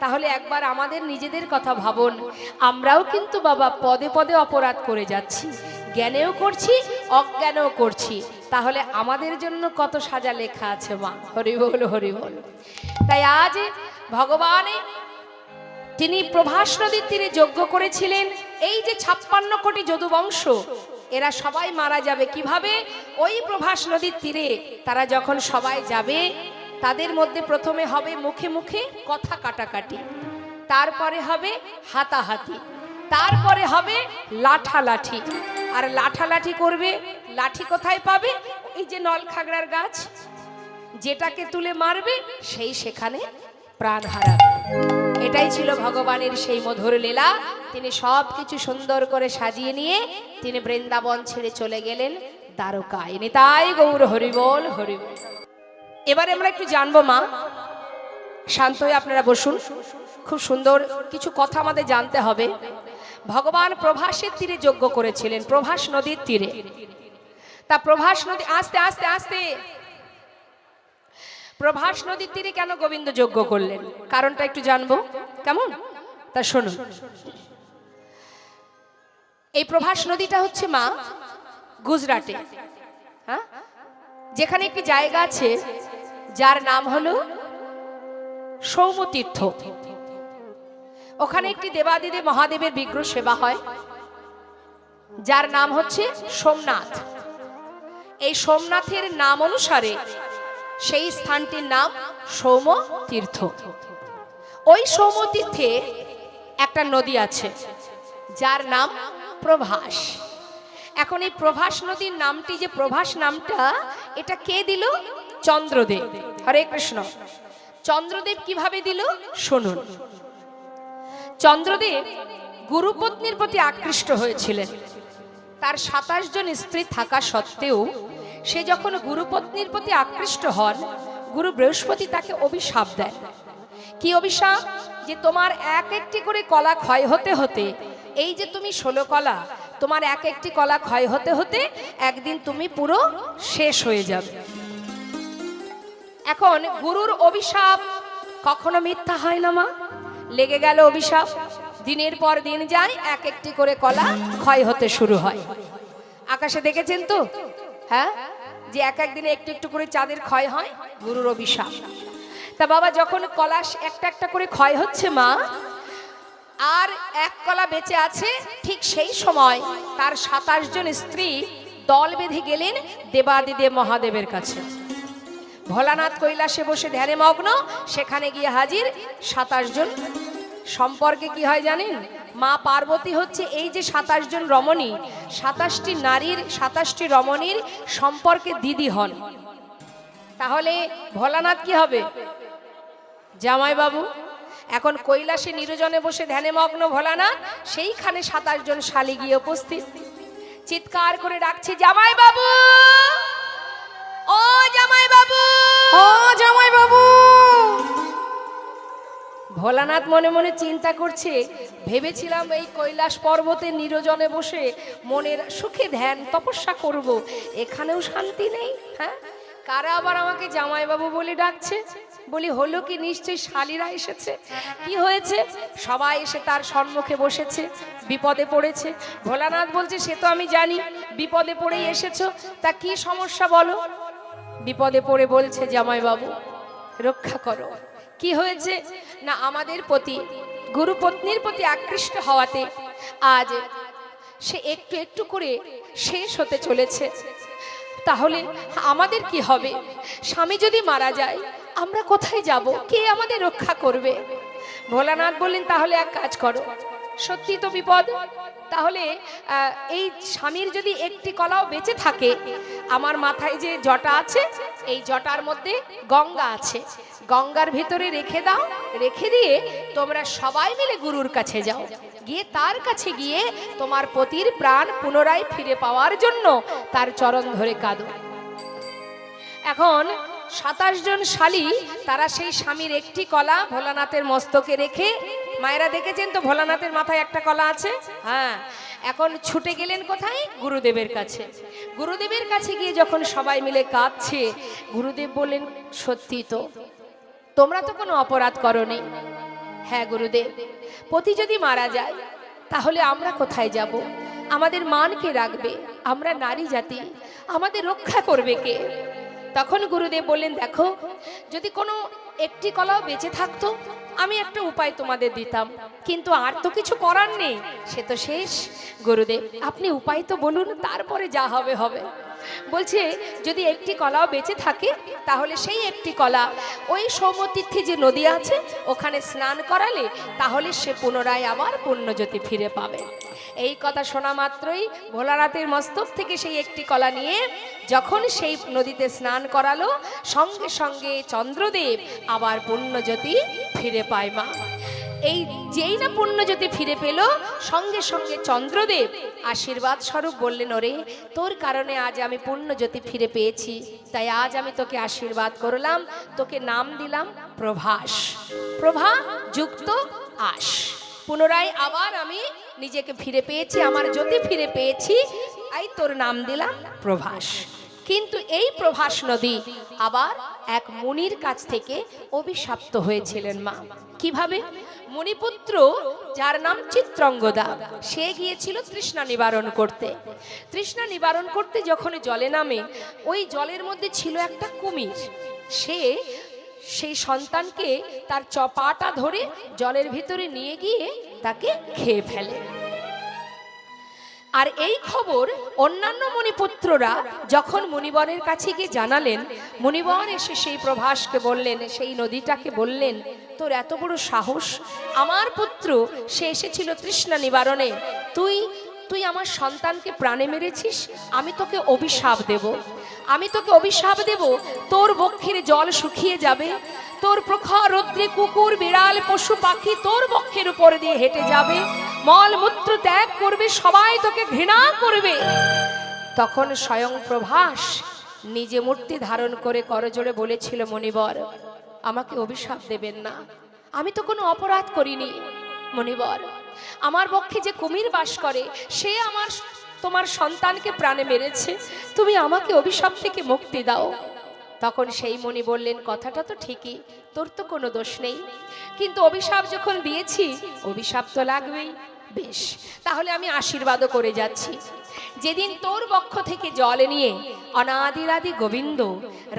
তাহলে একবার আমাদের নিজেদের কথা ভাবুন। আমরাও কিন্তু বাবা পদে পদে অপরাধ করে যাচ্ছি, জ্ঞানেও করছি, অজ্ঞানেও করছি। তাহলে আমাদের জন্য কত সাজা লেখা আছে মা। হরি বল, হরি বল। তাই আজ ভগবান তিনি প্রভাস নদীর তীরে যজ্ঞ করেছিলেন। এই যে 56 কোটি যদুবংশ, এরা সবাই মারা যাবে কিভাবে? ওই প্রভাস নদীর তীরে তারা যখন সবাই যাবে, তাদের মধ্যে প্রথমে হবে মুখে মুখে কথা কাটাকাটি, তারপরে হবে হাতাহাতি, তারপরে হবে লাঠালাঠি। আর লাঠালাঠি করবে, লাঠি কোথায় পাবে? এই যে নলখাগড়ার গাছ, যেটাকে তুলে মারবে সেই সেখানে প্রাণ হারাবে। এটাই ছিল ভগবানের সেই মধুর লীলা। তিনি সব কিছু সুন্দর করে সাজিয়ে নিয়ে তিনি বৃন্দাবন ছেড়ে চলে গেলেন দ্বারকায়। নিতাই গৌর হরি বল, হরি বল। এবারে আমরা একটু জানবো মা, শান্ত হয়ে আপনারা বসুন। খুব সুন্দর কিছু কথা আমাদের জানতে হবে। ভগবান প্রভাসের তীরে যজ্ঞ করেছিলেন, প্রভাস নদীর তীরে। তা প্রভাস নদী, আস্তে আস্তে আস্তে, প্রভাস নদীর তীরে কেন গোবিন্দ যজ্ঞ করলেন কারণটা একটু জানবো, কেমন? তা শুনুন। এই প্রভাস নদীটা হচ্ছে মা গুজরাটে, হ্যাঁ, যেখানে একটি জায়গা আছে যার নাম হলো সৌমতীর্থ। ওখানে একটি দেবাদিদেব মহাদেবের বিগ্রহ সেবা হয়, যার নাম হচ্ছে সোমনাথ। এই সোমনাথের নাম অনুসারে সেই স্থানটির নাম সৌমতীর্থ। ওই সৌমতীর্থে একটা নদী আছে যার নাম প্রভাস। এখন এই প্রভাস নদীর নামটি, যে প্রভাস নামটা, এটা কে দিল? চন্দ্রদেব। হরে কৃষ্ণ। চন্দ্রদেব কিভাবে দিল শুনুন। চন্দ্রদেব গুরুপত্নীর প্রতি আকৃষ্ট হয়েছিলেন। তার 27 জন স্ত্রী থাকা সত্ত্বেও সে যখন গুরুপত্নীর প্রতি আকৃষ্ট হন, গুরু বৃহস্পতি তাকে অভিশাপ দেন। কি অভিশাপ? যে তোমার এক একটি করে কলা ক্ষয় হতে হতে, এই যে তুমি 16 কলা, তোমার এক একটি কলা ক্ষয় হতে হতে একদিন তুমি পুরো শেষ হয়ে যাবে। এখন গুরুর অভিশাপ কখনো মিথ্যা হয় না মা। লেগে গেল অভিশাপ, দিনের পর দিন যায়, এক একটি করে কলা ক্ষয় হতে শুরু হয়। আকাশে দেখেছেন তো, হ্যাঁ, যে এক এক দিনে একটু একটু করে চাঁদের ক্ষয় হয়, গুরুর অভিশাপ। তা বাবা যখন কলা একটা একটা করে ক্ষয় হচ্ছে মা, আর এক কলা বেঁচে আছে, ঠিক সেই সময় তার 27 জন স্ত্রী দল বেঁধে গেলেন দেবাদিদেব মহাদেবের কাছে। ভোলানাথ কৈলাসে বসে ধ্যানে মগ্ন, সেখানে গিয়ে হাজির 27 জন। সম্পর্কে কি হয় জানেন? মা পার্বতী হচ্ছে এই যে 27 জন রমণী, 27টি নারীর 27টি রমণীর সম্পর্কে দিদি হন। তাহলে ভোলানাথ কি হবে? জামাই বাবু। এখন কৈলাসে নিরজনে বসে ধ্যানে মগ্ন ভোলানাথ, সেইখানে 27 জন শালী গিয়ে উপস্থিত, চিৎকার করে ডাকছে, জামাই বাবু, ও জামাই বাবু, ও জামাই বাবু। ভোলানাথ মনে মনে চিন্তা করছে, ভেবেছিলাম এই কৈলাস পর্বতে নিরজনে বসে মনের সুখে ধ্যান তপস্যা করব, এখানেও শান্তি নেই। হ্যাঁ, কারা আবার আমাকে জামাইবাবু বলে ডাকছে? বলি হলো কি, নিশ্চয়ই শালীরা এসেছে। কি হয়েছে? সবাই এসে তার সম্মুখে বসেছে, বিপদে পড়েছে। ভোলানাথ বলছে, সে তো আমি জানি, বিপদে পড়েই এসেছো, তা কি সমস্যা বলো? বিপদে পড়ে বলছে, জামাইবাবু রক্ষা করো। কি হয়েছে? না, আমাদের প্রতি গুরুপত্নীর প্রতি আকৃষ্ট হওয়াতে আজ সে একটু একটু করে শেষ হতে চলেছে। তাহলে আমাদের কি হবে? স্বামী যদি মারা যায় আমরা কোথায় যাব? কে আমাদের রক্ষা করবে? ভোলানাথ বললেন, তাহলে এক কাজ করো, সত্যি তো বিপদ, তাহলে এই স্বামীর যদি একটি কলাও বেঁচে থাকে, আমার মাথায় যে জটা আছে, এই জটার মধ্যে গঙ্গা আছে, গঙ্গার ভিতরে রেখে দাও, রেখে দিয়ে তোমরা সবাই মিলে গুরুর কাছে যাও, গিয়ে তার কাছে গিয়ে তোমার পতির প্রাণ পুনরায় ফিরে পাওয়ার জন্য তার চরণ ধরে কাঁদো। এখন 27 জন শালী তারা সেই স্বামীর একটি কলা ভোলানাথের মস্তকে রেখে, মায়েরা দেখেছেন তো ভোলানাথের মাথায় একটা কলা আছে, হ্যাঁ, এখন ছুটে গেলেন কোথায়? গুরুদেবের কাছে। গুরুদেবের কাছে গিয়ে যখন সবাই মিলে কাঁদছে, গুরুদেব বললেন, সত্যি তো, তোমরা তো কোনো অপরাধ করোনি। হ্যাঁ গুরুদেব, পতি যদি মারা যায় তাহলে আমরা কোথায় যাব? আমাদের মান কে রাখবে? আমরা নারী জাতি, আমাদের রক্ষা করবে কে? তখন গুরুদেব বললেন, দেখো, যদি কোনো একটি কলাও বেঁচে থাকতো আমি একটা উপায় তোমাদের দিতাম, কিন্তু আর তো কিছু করার নেই, সে তো শেষ। গুরুদেব আপনি উপায় তো বলুন, তারপরে যা হবে হবে। বলছে, যদি একটি কলাও বেঁচে থাকে তাহলে সেই একটি কলা ওই সৌমতীর্থে যে নদী আছে ওখানে স্নান করালে তাহলে সে পুনরায় আবার পুণ্যজ্যোতি ফিরে পাবে। এই কথা শোনা মাত্রই ভোলানাথের মস্তক থেকে সেই একটি কলা নিয়ে যখন সেই নদীতে স্নান করালো, সঙ্গে সঙ্গে চন্দ্রদেব আবার পুণ্যজ্যোতি ফিরে পায়। মা এই যেই না পুণ্যজ্যোতি ফিরে পেল, সঙ্গে সঙ্গে চন্দ্রদেব আশীর্বাদ স্বরূপ বললেন, ওরে তোর কারণে আজ আমি পুণ্যজ্যোতি ফিরে পেয়েছি, তাই আজ আমি তোকে আশীর্বাদ করলাম, তোকে নাম দিলাম প্রভাস, প্রভা যুক্ত আস। পুনরায় আবার আমি নিজেকে ফিরে পেয়েছি, আমার জ্যোতি ফিরে পেয়েছি, তাই তোর নাম দিলাম প্রভাস। কিন্তু এই প্রভাস নদী আবার এক মুনির কাছ থেকে অভিশপ্ত হয়েছিলেন। মা কিভাবে? মুনিপুত্র যার নাম চিত্রঙ্গদা, সে গিয়েছিল তৃষ্ণা নিবারণ করতে। তৃষ্ণা নিবারণ করতে যখন জলে নামে, ওই জলের মধ্যে ছিল একটা কুমির। সে সেই সন্তানকে তার পাটা ধরে জলের ভিতরে নিয়ে গিয়ে তাকে খেয়ে ফেলে। আর এই খবর অন্যান্য মুনিপুত্ররা যখন মুনিবরের কাছে গিয়ে জানালেন, মুনিবর এসে সেই প্রভাসকে বললেন, সেই নদীটাকে বললেন, তোর এত বড় সাহস, আমার পুত্র সে এসেছিল তৃষ্ণা নিবারণে, তুই আমার সন্তানকে প্রাণে মেরেছিস, আমি তোকে অভিশাপ দেব, আমি তোকে অভিশাপ দেব, তোর বক্ষের জল শুকিয়ে যাবে, তোর প্রখর রৌদ্রে কুকুর বিড়াল পশু পাখি তোর বক্ষের উপর দিয়ে হেঁটে যাবে, মল মূত্র ত্যাগ করবে, সবাই তোকে ঘৃণা করবে। তখন স্বয়ং প্রভাস নিজে মূর্তি ধারণ করে করজোড়ে বলেছিল, মণিবর আমাকে অভিশাপ দেবেন না, আমি তো কোনো অপরাধ করিনি। মণিবর, আমার বক্ষে যে কুমির বাস করে সে তোমার সন্তানকে প্রাণে মেরেছে, তুমি আমাকে অভিশাপ থেকে মুক্তি দাও। তখন সেই মুনি বললেন, কথাটা তো ঠিকই, তোর তো কোনো দোষ নেই, কিন্তু অভিশাপ যখন দিয়েছি অভিশাপ তো লাগবেই। বেশ, তাহলে আমি আশীর্বাদও করে যাচ্ছি, যেদিন তোর বক্ষ থেকে জল নিয়ে অনাদিরাদি গোবিন্দ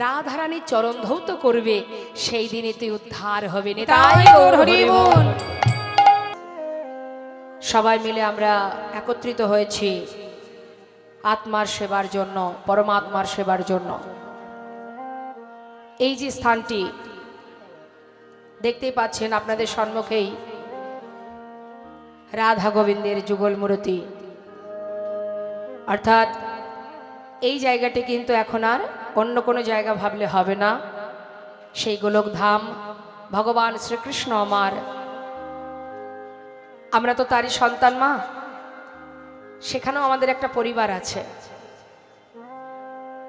রাধারানীর চরণ ধৌত করবে, সেই দিনে তুই উদ্ধার হবে। নিতাই গৌর হরি বল। সবাই মিলে আমরা একত্রিত হয়েছি আত্মার সেবার জন্য, পরমাত্মার সেবার জন্য। এই যে স্থানটি দেখতেই পাচ্ছেন আপনাদের সম্মুখেই রাধা গোবিন্দের যুগল মূর্তি, অর্থাৎ এই জায়গাটি কিন্তু এখন আর অন্য কোনো জায়গা ভাবলে হবে না। সেই গোলক ধাম ভগবান শ্রীকৃষ্ণ আমার, আমরা তো তারই সন্তান মা, সেখানেও আমাদের একটা পরিবার আছে।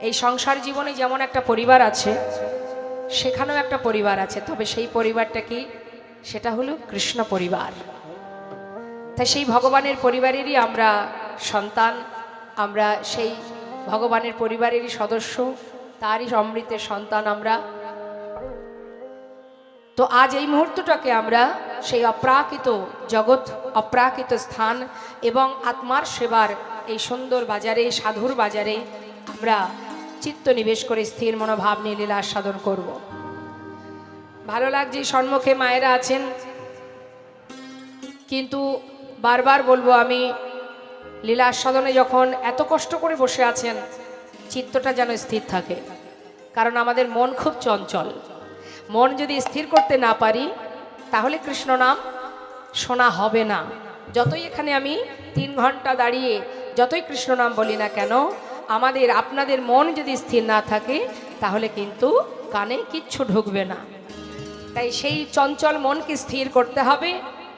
এই সংসার জীবনে যেমন একটা পরিবার আছে, সেখানেও একটা পরিবার আছে, তবে সেই পরিবারটা কি? সেটা হলো কৃষ্ণ পরিবার। তাই সেই ভগবানের পরিবারেরই আমরা সন্তান, আমরা সেই ভগবানের পরিবারেরই সদস্য, তারই অমৃতের সন্তান আমরা। তো আজ এই মুহূর্তটাকে আমরা সেই অপ্রাকৃত জগৎ, অপ্রাকৃত স্থান এবং আত্মার সেবার এই সুন্দর বাজারে, সাধুর বাজারে আমরা চিত্ত নিবেশ করে স্থির মনোভাব নিয়ে লীলা আস্বাদন করব। ভালো লাগছে, সম্মুখে মায়েরা আছেন, কিন্তু বারবার বলবো আমি, লীলা আস্বাদনে যখন এত কষ্ট করে বসে আছেন, চিত্তটা যেন স্থির থাকে, কারণ আমাদের মন খুব চঞ্চল। মন যদি স্থির করতে না পারি, তাহলে কৃষ্ণ নাম শোনা হবে না। যতই এখানে আমি 3 ঘন্টা দাঁড়িয়ে যতই কৃষ্ণ নাম বলি না কেন, আমাদের আপনাদের মন যদি স্থির না থাকে, তাহলে কিন্তু কানে কিচ্ছু ঢুকবে না। তাই সেই চঞ্চল মনকে স্থির করতে হবে,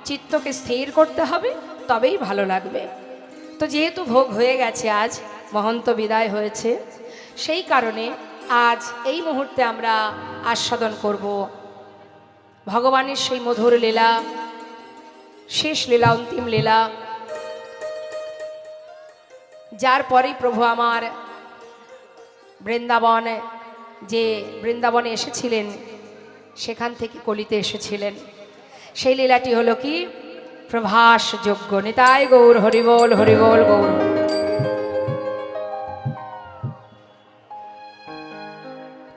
চিত্তকে স্থির করতে হবে, তবেই ভালো লাগবে। তো যেহেতু ভোগ হয়ে গেছে, আজ মহন্ত বিদায় হয়েছে, সেই কারণে আজ এই মুহূর্তে আমরা আস্বাদন করব ভগবানের সেই মধুর লীলা, শেষ লীলা, অন্তিম লীলা, যার পরেই প্রভু আমার বৃন্দাবন, যে বৃন্দাবনে এসেছিলেন, সেখান থেকে কলিতে এসেছিলেন। সেই লীলাটি হলো কি? প্রভাস যজ্ঞ। নিতাই গৌর হরিবোল, হরিবোল গৌর।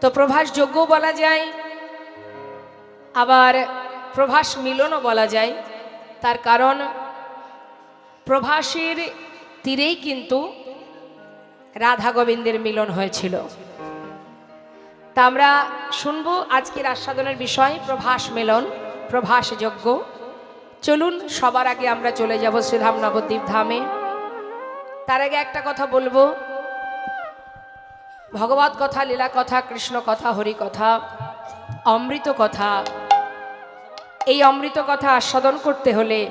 তো প্রভাস যজ্ঞ বলা যায়, আবার প্রভাস মিলনও বলা যায়। তার কারণ প্রভাসের তীরেই কিন্তু রাধা গোবিন্দের মিলন হয়েছিল। তা আমরা শুনবো আজকের আস্বাদনের বিষয় প্রভাস মিলন, প্রভাস যজ্ঞ। চলুন, সবার আগে আমরা চলে যাব শ্রীধাম নবদ্বীপ ধামে। তার আগে একটা কথা বলবো, ভগবত কথা, লীলা কথা, কৃষ্ণ কথা, হরি কথা, অমৃত কথা, এই অমৃত কথা আস্বাদন করতে হলে,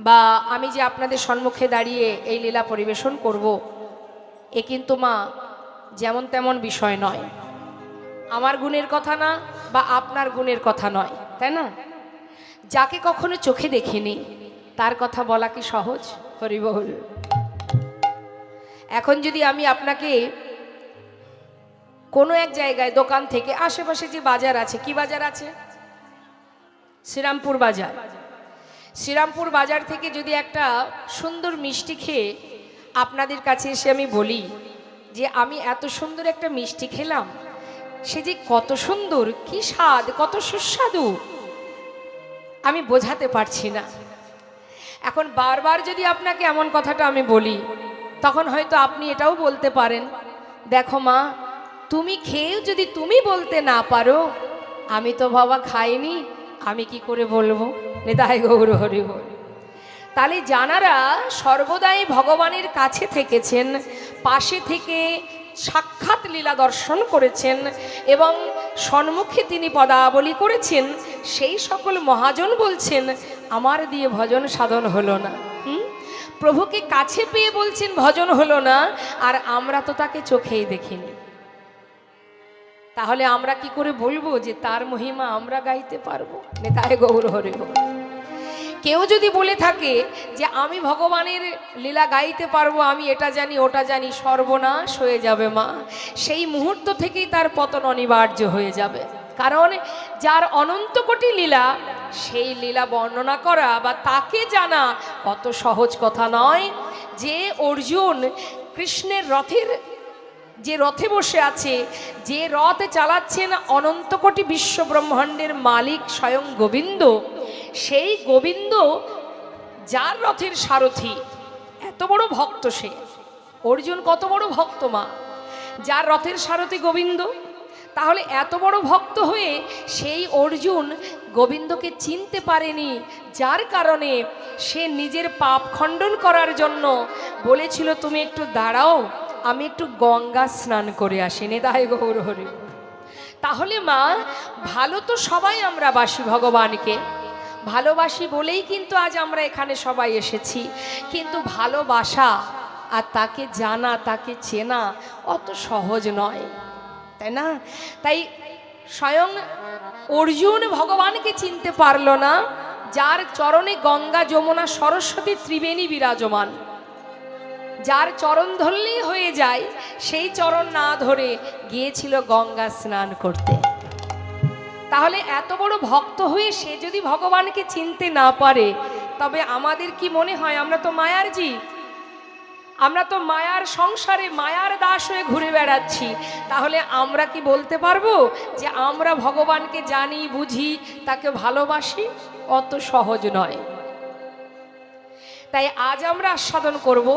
বা আমি যে আপনাদের সম্মুখে দাঁড়িয়ে এই লীলা পরিবেশন করব, এ কিন্তু মা যেমন তেমন বিষয় নয়, আমার গুণের কথা না, বা আপনার গুণের কথা নয়, তাই না? যাকে কখনো চোখে দেখিনি তার কথা বলা কি সহজ? হরিবল। এখন যদি আমি আপনাকে কোনো এক জায়গায় দোকান থেকে, আশেপাশে যে বাজার আছে, কি বাজার আছে? শ্রীরামপুর বাজার। শ্রীরামপুর বাজার থেকে যদি একটা সুন্দর মিষ্টি খেয়ে আপনাদের কাছে এসে আমি বলি যে আমি এত সুন্দর একটা মিষ্টি খেলাম, সে যে কত সুন্দর, কি স্বাদ, কত সুস্বাদু, আমি বোঝাতে পারছি না। এখন বারবার যদি আপনাকে এমন কথাটা আমি বলি, তখন হয়তো আপনি এটাও বলতে পারেন, দেখো মা, তুমি খেয়েও যদি তুমি বলতে না পারো, আমি তো বাবা খাইনি, আমি কি করে বলবো? নিতাই গৌর হরি বল। তাহলে যানারা সর্বদাই ভগবানের কাছে থেকেছেন, পাশে থেকে সাক্ষাৎ লীলা দর্শন করেছেন এবং সম্মুখে তিনি পদাবলী করেছেন, সেই সকল মহাজন বলছেন আমার দিয়ে ভজন সাধন হলো না। প্রভুকে কাছে পেয়ে বলছেন ভজন হলো না, আর আমরা তো তাকে চোখেই দেখিনি। তাহলে আমরা কি করে বলবো যে তার মহিমা আমরা গাইতে পারবো? নিতাই গৌর হরি বল। কেউ যদি বলে থাকে যে আমি ভগবানের লীলা গাইতে পারবো, আমি এটা জানি ওটা জানি, সর্বনাশ হয়ে যাবে মা। সেই মুহূর্ত থেকেই তার পতন অনিবার্য হয়ে যাবে। কারণ যার অনন্ত কোটি লীলা, সেই লীলা বর্ণনা করা বা তাকে জানা অত সহজ কথা নয়। যে অর্জুন কৃষ্ণের রথের, যে রথে বসে আছে, যে রথ চালাচ্ছেন অনন্ত কোটি বিশ্ব ব্রহ্মাণ্ডের মালিক স্বয়ং গোবিন্দ, সেই গোবিন্দ যার রথের সারথি, এত বড় ভক্ত সে। অর্জুন কত বড় ভক্ত মা, যার রথের সারথি গোবিন্দ। তাহলে এত বড় ভক্ত হয়ে সেই অর্জুন গোবিন্দকে চিনতে পারেনি, যার কারণে সে নিজের পাপ খণ্ডন করার জন্য বলেছিল তুমি একটু দাঁড়াও, আমি একটু গঙ্গা স্নান করে আসি। নিতাই গৌর হরি। তাহলে মা, ভালো তো সবাই আমরা বাসি, ভগবানকে ভালোবাসি বলেই কিন্তু আজ আমরা এখানে সবাই এসেছি। কিন্তু ভালোবাসা আর তাকে জানা, তাকে চেনা অত সহজ নয়, তাই না? তাই স্বয়ং অর্জুন ভগবানকে চিনতে পারল না, যার চরণে গঙ্গা যমুনা সরস্বতী ত্রিবেণী বিরাজমান। যার চরণ ধরলেই হয়ে যায়, সেই চরণ না ধরে গিয়েছিল গঙ্গা স্নান করতে। তাহলে এত বড় ভক্ত হয়ে সে যদি ভগবানকে চিনতে না পারে, তবে আমাদের কি মনে হয় আমরা তো মায়ার জীব, আমরা তো মায়ার সংসারে মায়ার দাস হয়ে ঘুরে বেড়াচ্ছি। তাহলে আমরা কি বলতে পারবো যে আমরা ভগবানকে জানি, বুঝি, তাকে ভালোবাসি? অত সহজ নয়। তাই আজ আমরা আস্বাদন করব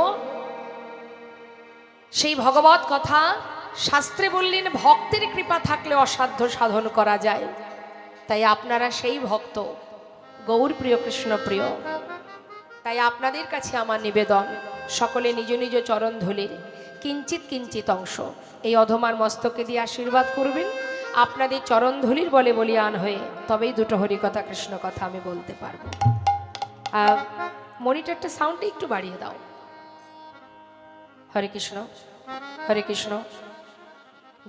সেই ভগবত কথা। শাস্ত্রে বললেন ভক্তের কৃপা থাকলে অসাধ্য সাধন করা যায়। তাই আপনারা সেই ভক্ত, গৌর প্রিয়, কৃষ্ণ প্রিয়। তাই আপনাদের কাছে আমার নিবেদন, সকলে নিজ নিজ চরণ ধুলির কিঞ্চিত কিঞ্চিত অংশ এই অধমার মস্তকে দিয়ে আশীর্বাদ করবেন। আপনাদের চরণ ধুলির বলে বলিয়ান হয়ে তবেই দুটো হরিকথা কৃষ্ণ কথা আমি বলতে পারবো। মনিটরটা সাউন্ডটা একটু বাড়িয়ে দাও। হরে কৃষ্ণ, হরে কৃষ্ণ,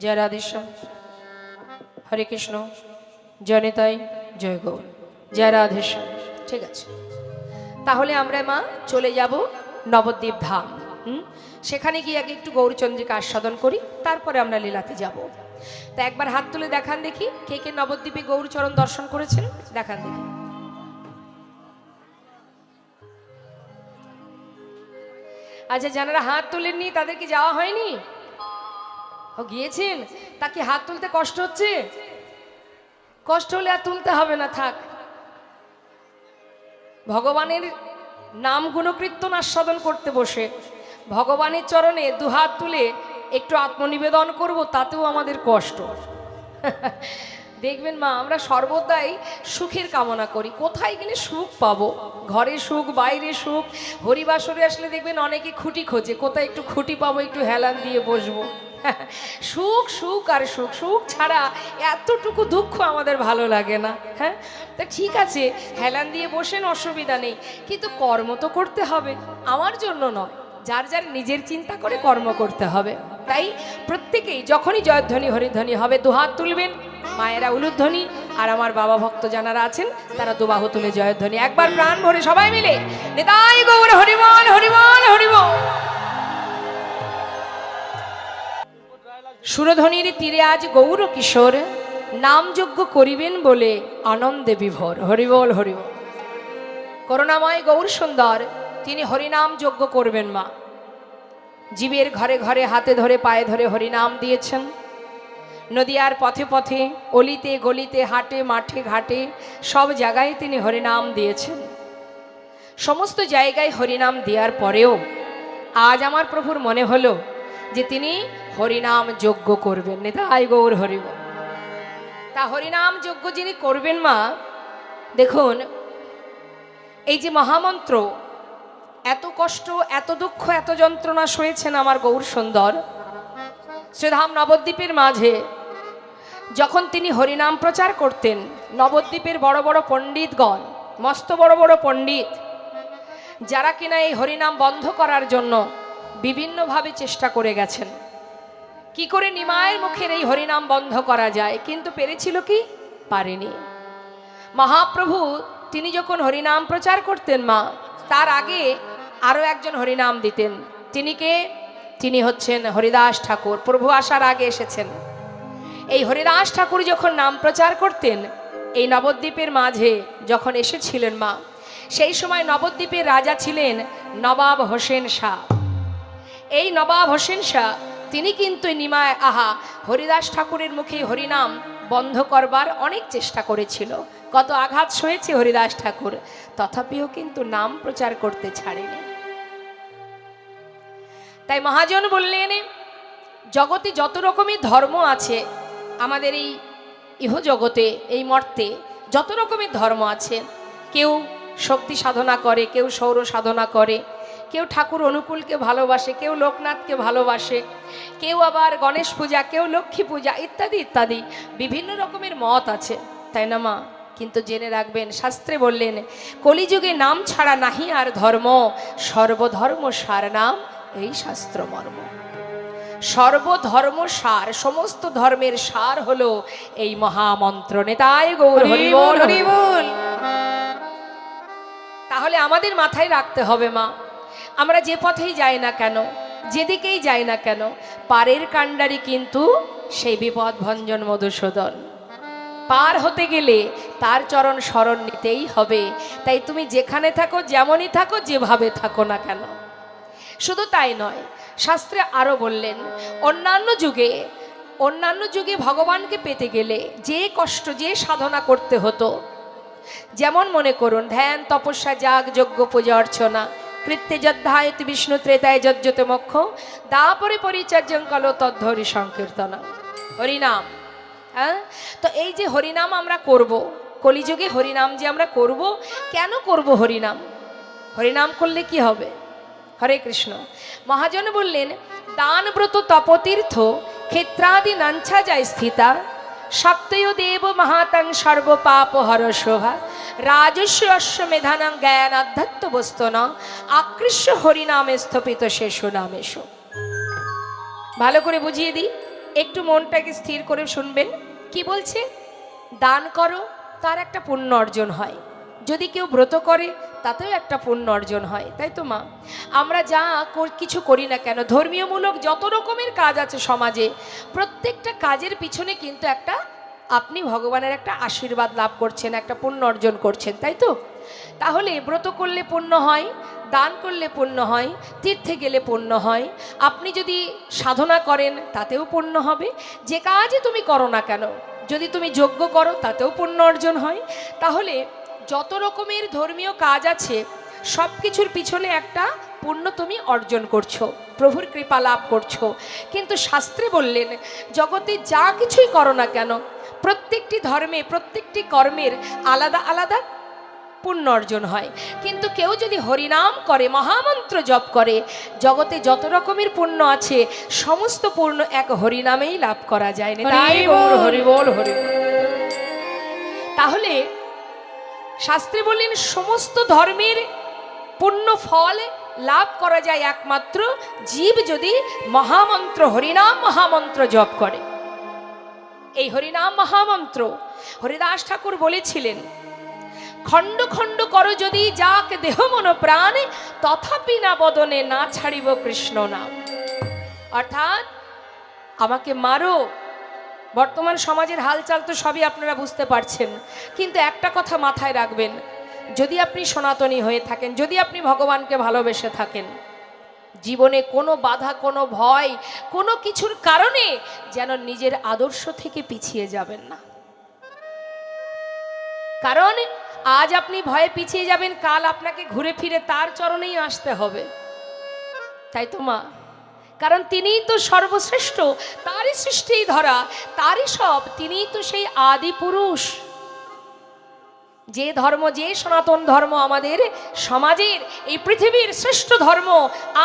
জয় রাধেশ্যাম। হরে কৃষ্ণ, জয় নিতাই, জয় গৌর, জয় রাধেশ্যাম। ঠিক আছে, তাহলে আমরা মা চলে যাব নবদ্বীপ ধাম। সেখানে গিয়ে আগে একটু গৌরচন্দ্রিকা আস্বাদন করি, তারপরে আমরা লীলাতে যাব। তা একবার হাত তুলে দেখান দেখি কে কে নবদ্বীপে গৌরচরণ দর্শন করেছেন, দেখান দেখি। আচ্ছা, যারা হাত তুলেননি তাদের কি যাওয়া হয়নি? ও গিয়েছেন, তা কি হাত তুলতে কষ্ট হচ্ছে? কষ্ট হলে আর তুলতে হবে না, থাক। ভগবানের নাম গুণকীর্তন আস্বাদন করতে বসে ভগবানের চরণে দুহাত তুলে একটু আত্মনিবেদন করব, তাতেও আমাদের কষ্ট। দেখবেন মা, আমরা সর্বদাই সুখের কামনা করি। কোথায় গেলে সুখ পাবো? ঘরে সুখ, বাইরে সুখ। হরিবাসরে আসলে দেখবেন অনেকে খুঁটি খোঁজে, কোথায় একটু খুঁটি পাবো, একটু হেলান দিয়ে বসবো। সুখ সুখ আর সুখ, সুখ ছাড়া এতটুকু দুঃখ আমাদের ভালো লাগে না। হ্যাঁ, তা ঠিক আছে, হেলান দিয়ে বসেন, অসুবিধা নেই, কিন্তু কর্ম তো করতে হবে। আমার জন্য নয়, যার যার নিজের চিন্তা করে কর্ম করতে হবে। তাই প্রত্যেকেই যখনই জয়ধ্বনি হরিধ্বনি হবে দুহাত তুলবেন, মায়েরা উলুধ্বনি, আর আমার বাবা ভক্ত যারা আছেন তারা দুবাহু তুলে জয়ধ্বনি একবার প্রাণ ভরে সবাই মিলে নিতাই গৌর হরিবল, হরিবল, হরিবল। সুরধ্বনির তীরে আজ গৌর কিশোর নাম যজ্ঞ করিবেন বলে আনন্দে বিভোর। হরিবল, হরিবল। করুণাময় গৌর সুন্দর তিনি হরিনাম যজ্ঞ করবেন মা। জীবের ঘরে ঘরে হাতে ধরে পায়ে ধরে হরিনাম দিয়েছেন। নদিয়ার পথে পথে, অলিতে গলিতে, হাটে মাঠে ঘাটে সব জায়গায় তিনি হরিনাম দিয়েছেন। সমস্ত জায়গায় হরিনাম দেওয়ার পরেও আজ আমার প্রভুর মনে হলো যে তিনি হরিনাম যজ্ঞ করবেন। নিতাই গৌর হরিবল। তা হরিনাম যজ্ঞ যিনি করবেন মা, দেখুন এই যে মহামন্ত্র, এত কষ্ট, এত দুঃখ, এত যন্ত্রণা সয়েছেন আমার গৌর সুন্দর শ্রীধাম নবদ্বীপের মাঝে। যখন তিনি হরিনাম প্রচার করতেন, নবদ্বীপের বড় বড় পণ্ডিতগণ, মস্ত বড় বড় পণ্ডিত, যারা কিনা এই হরিনাম বন্ধ করার জন্য বিভিন্নভাবে চেষ্টা করে গেছেন, কি করে নিমায়ের মুখের এই হরিনাম বন্ধ করা যায়, কিন্তু পেরেছিল কি? পারেনি। মহাপ্রভু তিনি যখন হরিনাম প্রচার করতেন মা, তার আগে আরও একজন হরিনাম দিতেন। তিনি কে? তিনি হচ্ছেন হরিদাস ঠাকুর। প্রভু আসার আগে এসেছেন। এই হরিদাস ঠাকুর যখন নাম প্রচার করতেন, এই নবদ্বীপের মাঝে যখন এসেছিলেন মা, সেই সময় নবদ্বীপের রাজা ছিলেন নবাব হোসেন শাহ। এই নবাব হোসেন শাহ তিনি কিন্তু নিমায় আহা হরিদাস ঠাকুরের মুখে হরিনাম বন্ধ করবার অনেক চেষ্টা করেছিল। কত আঘাত সয়েছে হরিদাস ঠাকুর, তথাপিও কিন্তু নাম প্রচার করতে ছাড়েনি। তাই মহাজন বললেন, জগতে যত রকমের ধর্ম আছে, আমাদের এই ইহজগতে এই মর্তে যত রকমের ধর্ম আছে, কেউ শক্তি সাধনা করে, কেউ সৌর সাধনা করে, কেউ ঠাকুর অনুকূলকে ভালোবাসে, কেউ লোকনাথকে ভালোবাসে, কেউ আবার গণেশ পূজা, কেউ লক্ষ্মী পূজা ইত্যাদি ইত্যাদি বিভিন্ন রকমের মত আছে, তাই না মা? কিন্তু জেনে রাখবেন, শাস্ত্রে বললেন, কলিযুগে নাম ছাড়া নাহি আর ধর্ম, সর্বধর্ম সার নাম এই শাস্ত্র মর্ম। সর্বধর্ম সার, সমস্ত ধর্মের সার হলো এই মহামন্ত্র। নেতাই গৌর হরি বল, হরি বল। তাহলে আমাদের মাথায় রাখতে হবে মা, আমরা যে পথেই যাই না কেন, যেদিকেই যাই না কেন, পারের কাণ্ডারি কিন্তু সেই বিপদ ভঞ্জন মধুসূদন। পার হতে গেলে তার চরণ শরণ নিতেই হবে। তাই তুমি যেখানে থাকো, যেমনই থাকো, যেভাবে থাকো না কেন। শুধু তাই নয়, শাস্ত্রে আরো বললেন, অন্যান্য যুগে ভগবানকে পেতে গেলে যে কষ্ট, যে সাধনা করতে হতো, যেমন মনে করুন ধ্যান, তপস্যা, যাগ, যজ্ঞ, পূজা অর্চনা, কৃত্যে যদ্ধায়তি বিষ্ণু, ত্রেতায় যজ্জতে মোক্ষ, দাপরে পরিচর্যং কলো তদ্ধরি সংকীর্তনা, হরিনাম। হ্যাঁ, তো এই যে হরিনাম আমরা করব, কলিযুগে হরিনাম যে আমরা করব, কেন করব হরিনাম? হরিনাম করলে কি হবে? হরে কৃষ্ণ। মহাজন বললেন, দান, ব্রত, তপতীর্থ, ক্ষেত্রাদি নাঞ্ছা যায় স্থিতা, সপ্তয় দেব মহাতাং সর্বপাপ হর শোভা, রাজস্ব অশ্বমেধানাং জ্ঞান আধ্যাত্ম বস্তনা, আকৃষ্য হরিনামে স্থপিত শেষ নামেশ। ভালো করে বুঝিয়ে দিই, একটু মনটাকে স্থির করে শুনবেন। কি বলছে? দান করো, তার একটা পুণ্য অর্জন হয়। যদি কেউ ব্রত করে, তাতেও একটা পুণ্য অর্জন হয়, তাই তো মা? আমরা যা কিছু করি না কেন, ধর্মীয়মূলক যত রকমের কাজ আছে সমাজে, প্রত্যেকটা কাজের পিছনে কিন্তু একটা আপনি ভগবানের একটা আশীর্বাদ লাভ করছেন, একটা পুণ্য অর্জন করছেন, তাই তো? তাহলে ব্রত করলে পুণ্য হয়, দান করলে পুণ্য হয়, তীর্থে গেলে পুণ্য হয়, আপনি যদি সাধনা করেন তাতেও পুণ্য হবে। যে কাজে তুমি করো না কেন, যদি তুমি যজ্ঞ করো তাতেও পুণ্য অর্জন হয়। তাহলে যত রকমের ধর্মীয় কাজ আছে, সব কিছুর পিছনে একটা পুণ্য তুমি অর্জন করছো, প্রভুর কৃপা লাভ করছো। কিন্তু শাস্ত্রে বললেন, জগতে যা কিছুই করো না কেন, প্রত্যেকটি ধর্মে, প্রত্যেকটি কর্মের আলাদা আলাদা পুণ্য অর্জন হয়। কিন্তু কেউ যদি হরিনাম করে, মহামন্ত্র জপ করে, জগতে যত রকমের পুণ্য আছে সমস্ত পুণ্য এক হরিনামেই লাভ করা যায় না। তাই হরি বল, হরি বল। তাহলে শাস্ত্রে বললেন, সমস্ত ধর্মের পুণ্য ফল লাভ করা যায় একমাত্র জীব যদি মহামন্ত্র, হরিনাম মহামন্ত্র জপ করে। এই হরিনাম মহামন্ত্র হরিদাস ঠাকুর বলেছিলেন, খণ্ড খণ্ড করো যদি যাক দেহ মন প্রাণ, তথাপি না বদনে না ছাড়িব কৃষ্ণ নাম। অর্থাৎ আমাকে মারো, বর্তমান সমাজের হালচাল তো সবই আপনারা বুঝতে পারছেন, কিন্তু একটা কথা মাথায় রাখবেন, যদি আপনি সনাতনী হয়ে থাকেন, যদি আপনি ভগবানকে ভালোবেসে থাকেন, জীবনে কোনো বাধা, কোনো ভয়, কোনো কিছুর কারণে যেন নিজের আদর্শ থেকে পিছিয়ে যাবেন না। কারণ আজ আপনি ভয়ে পিছিয়ে যাবেন, কাল আপনাকে ঘুরে ফিরে তার চরণেই আসতে হবে, তাই তো মা? কারণ তিনিই তো সর্বশ্রেষ্ঠ, তারই সৃষ্টি ধরা, তারই সব, তিনিই তো সেই আদি পুরুষ। যে ধর্ম, যে সনাতন ধর্ম আমাদের সমাজের, এই পৃথিবীর শ্রেষ্ঠ ধর্ম,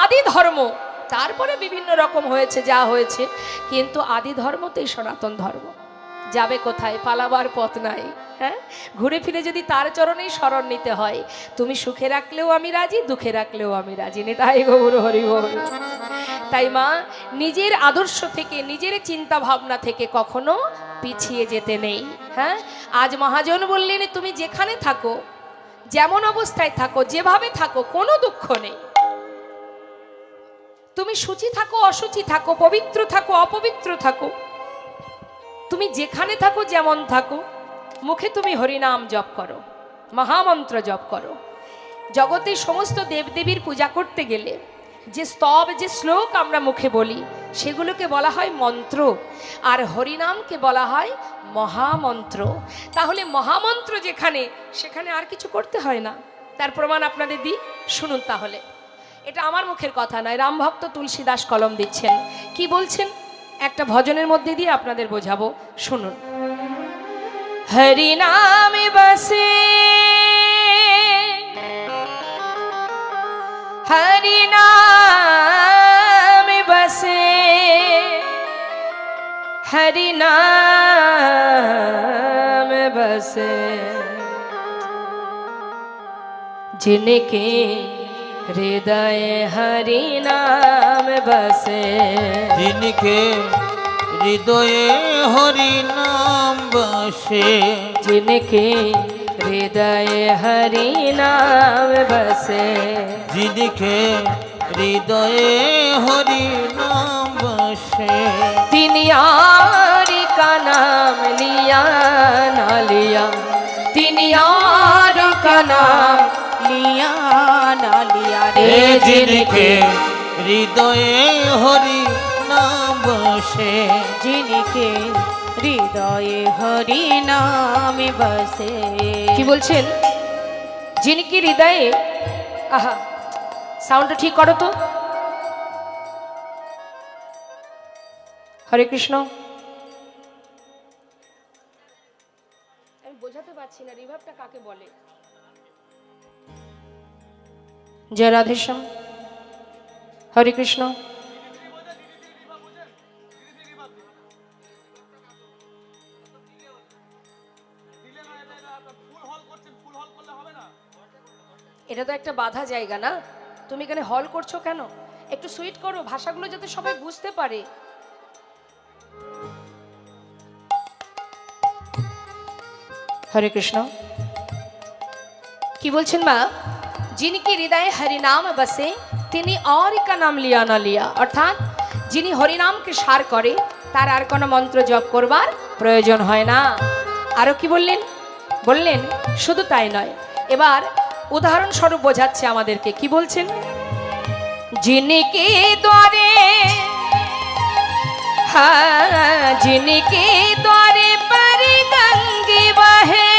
আদি ধর্ম, তারপরে বিভিন্ন রকম হয়েছে যা হয়েছে, কিন্তু আদি ধর্মতেই সনাতন ধর্ম। যাবে কোথায়? পালাবার পথ নাই। হ্যাঁ, ঘুরে ফিরে যদি তার চরণেই শরণ নিতে হয়, তুমি সুখে রাখলেও আমি রাজি, দুঃখে রাখলেও আমি রাজি। নিতাই গৌর হরি বল। তাই মা, নিজের আদর্শ থেকে, নিজের চিন্তা ভাবনা থেকে কখনো পিছিয়ে যেতে নেই। হ্যাঁ, আজ মহাজন বললেন, তুমি যেখানে থাকো, যেমন অবস্থায় থাকো, যেভাবে থাকো, কোনো দুঃখ নেই। তুমি শুচি থাকো, অশুচি থাকো, পবিত্র থাকো, অপবিত্র থাকো, তুমি যেখানে থাকো, যেমন থাকো, মুখে তুমি হরিনাম জপ করো, মহামন্ত্র জপ করো। জগতের সমস্ত দেবদেবীর পূজা করতে গেলে যে স্তব, যে শ্লোক আমরা মুখে বলি, সেগুলোকে বলা হয় মন্ত্র, আর হরিনামকে বলা হয় মহামন্ত্র। তাহলে মহামন্ত্র যেখানে, সেখানে আর কিছু করতে হয় না। তার প্রমাণ আপনাদের দিই, শুনুন তাহলে। এটা আমার মুখের কথা নয়, রামভক্ত তুলসীদাস কলম দিচ্ছেন। কি বলছেন একটা ভজনের মধ্যে দিয়ে আপনাদের বোঝাবো, শুনুন। হরিনামে বসে, হরিনামে বসে, হরিনামে বসে, जिनके हृदय हरि नाम बसे, जिनके हृदय हरि नाम बसे, जिनके हृदय हरि नाम बसे, जिनके हृदय हरि नाम बसे, तिनियारी का नाम लिया ना लिया, तिनियारी का नाम लिया ना लिया रे, जिनके हृदय हरि नाम बसे, जिनके हृदय हरि नाम बसे। কি বলছেন? जिनके হৃদয়ে, আহা সাউন্ডটা ঠিক করো তো। হরে কৃষ্ণ। আমি বোঝাতে পারছি না রিভাবটা কাকে বলে। জয় রাধেশ্যাম। হরে কৃষ্ণ। এটা তো একটা বাধা জায়গা না, তুমি এখানে হল করছো কেন? একটু সুইট করো, ভাষাগুলো যাতে সবাই বুঝতে পারে। হরে কৃষ্ণ। কি বলছেন মা? जिनके हृदय हरिनाम बसे, তিনি और का नाम लिया ना लिया, অর্থাৎ যিনি হরিনামকে সার করে, তার আর কোনো মন্ত্র জপ করবার প্রয়োজন হয় না। আরো কি বললেন? বললেন শুধু তাই নয়, এবার উদাহরণস্বরূপ বোঝাচ্ছে আমাদেরকে। কি বলছেন? जिनके द्वारे, हाँ जिनके द्वारे पर गंगे बहे,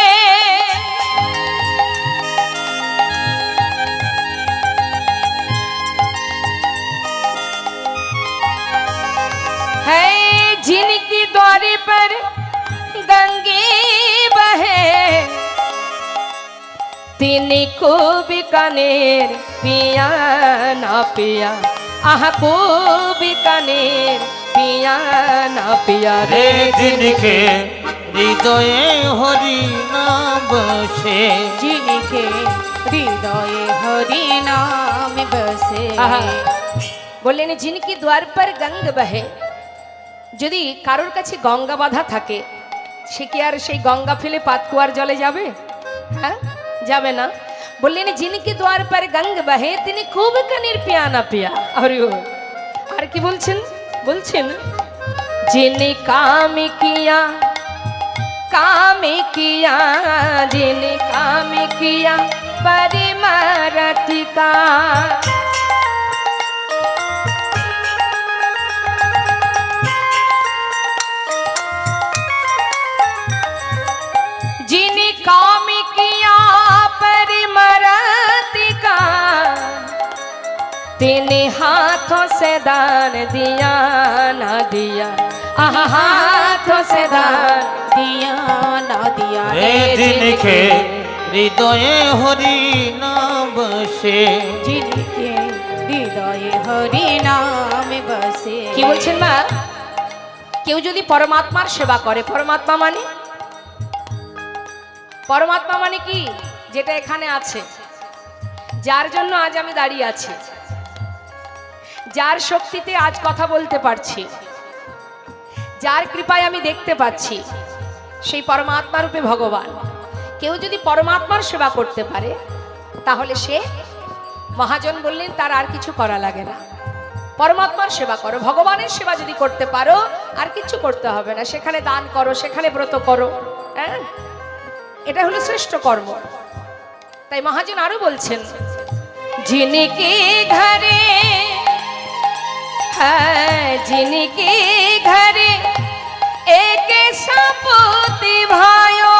है जिनके द्वारे पर गंगे बहे, तिनी को बीकानेर पिया ना पिया, आह को बीकानेर पिया ना पिया रे, जिनके हृदय हरि नाम बसे, जिनके हृदय हरि नाम बसे। आहा বললেন जिनके द्वार पर गंग बहे, যদি কারোর কাছে গঙ্গা বাঁধা থাকে, সে কি আর সেই গঙ্গা ফেলে পাতকুয়ার জলে যাবে? হ্যাঁ, যাবে না। বললেন जिनके द्वार पर गंग बहे, তিনি খুব কানের পিয়া না পিয়া। আর কি বলছেন? বলছেন जिने काम किया, काम किया, जिने काम किया परिमरत का, जिने काम किया परिमरत का, तेने हाथों से दान दिया ना दिया, आहा हाथों से दान दिया ना दिया रे, जिनके हृदय हरि नाम बसे, जिनके हृदय हरि नाम बसे। কি বলছেন মা? কেউ যদি পরমাত্মার সেবা করে, পরমাত্মা মানে, পরমাত্মা মানে কি? যেটা এখানে আছে, যার জন্য আজ আমি দাঁড়িয়ে আছি, যার শক্তিতে আজ কথা বলতে পারছি, যার কৃপায় আমি দেখতে পাচ্ছি, সেই পরমাত্মা রূপে ভগবান। কেউ যদি পরমাত্মার সেবা করতে পারে তাহলে সে, মহাজন বললেন, তার আর কিছু করা লাগে না। পরমাত্মার সেবা করো, ভগবানের সেবা যদি করতে পারো আর কিছু করতে হবে না। সেখানে দান করো, সেখানে ব্রত করো, হ্যাঁ, এটা হলো শ্রেষ্ঠ কর্ম। তাই মহাজন আরো বলছেন, जिनके घरे है, जिनके घरे एक सपूती भायो,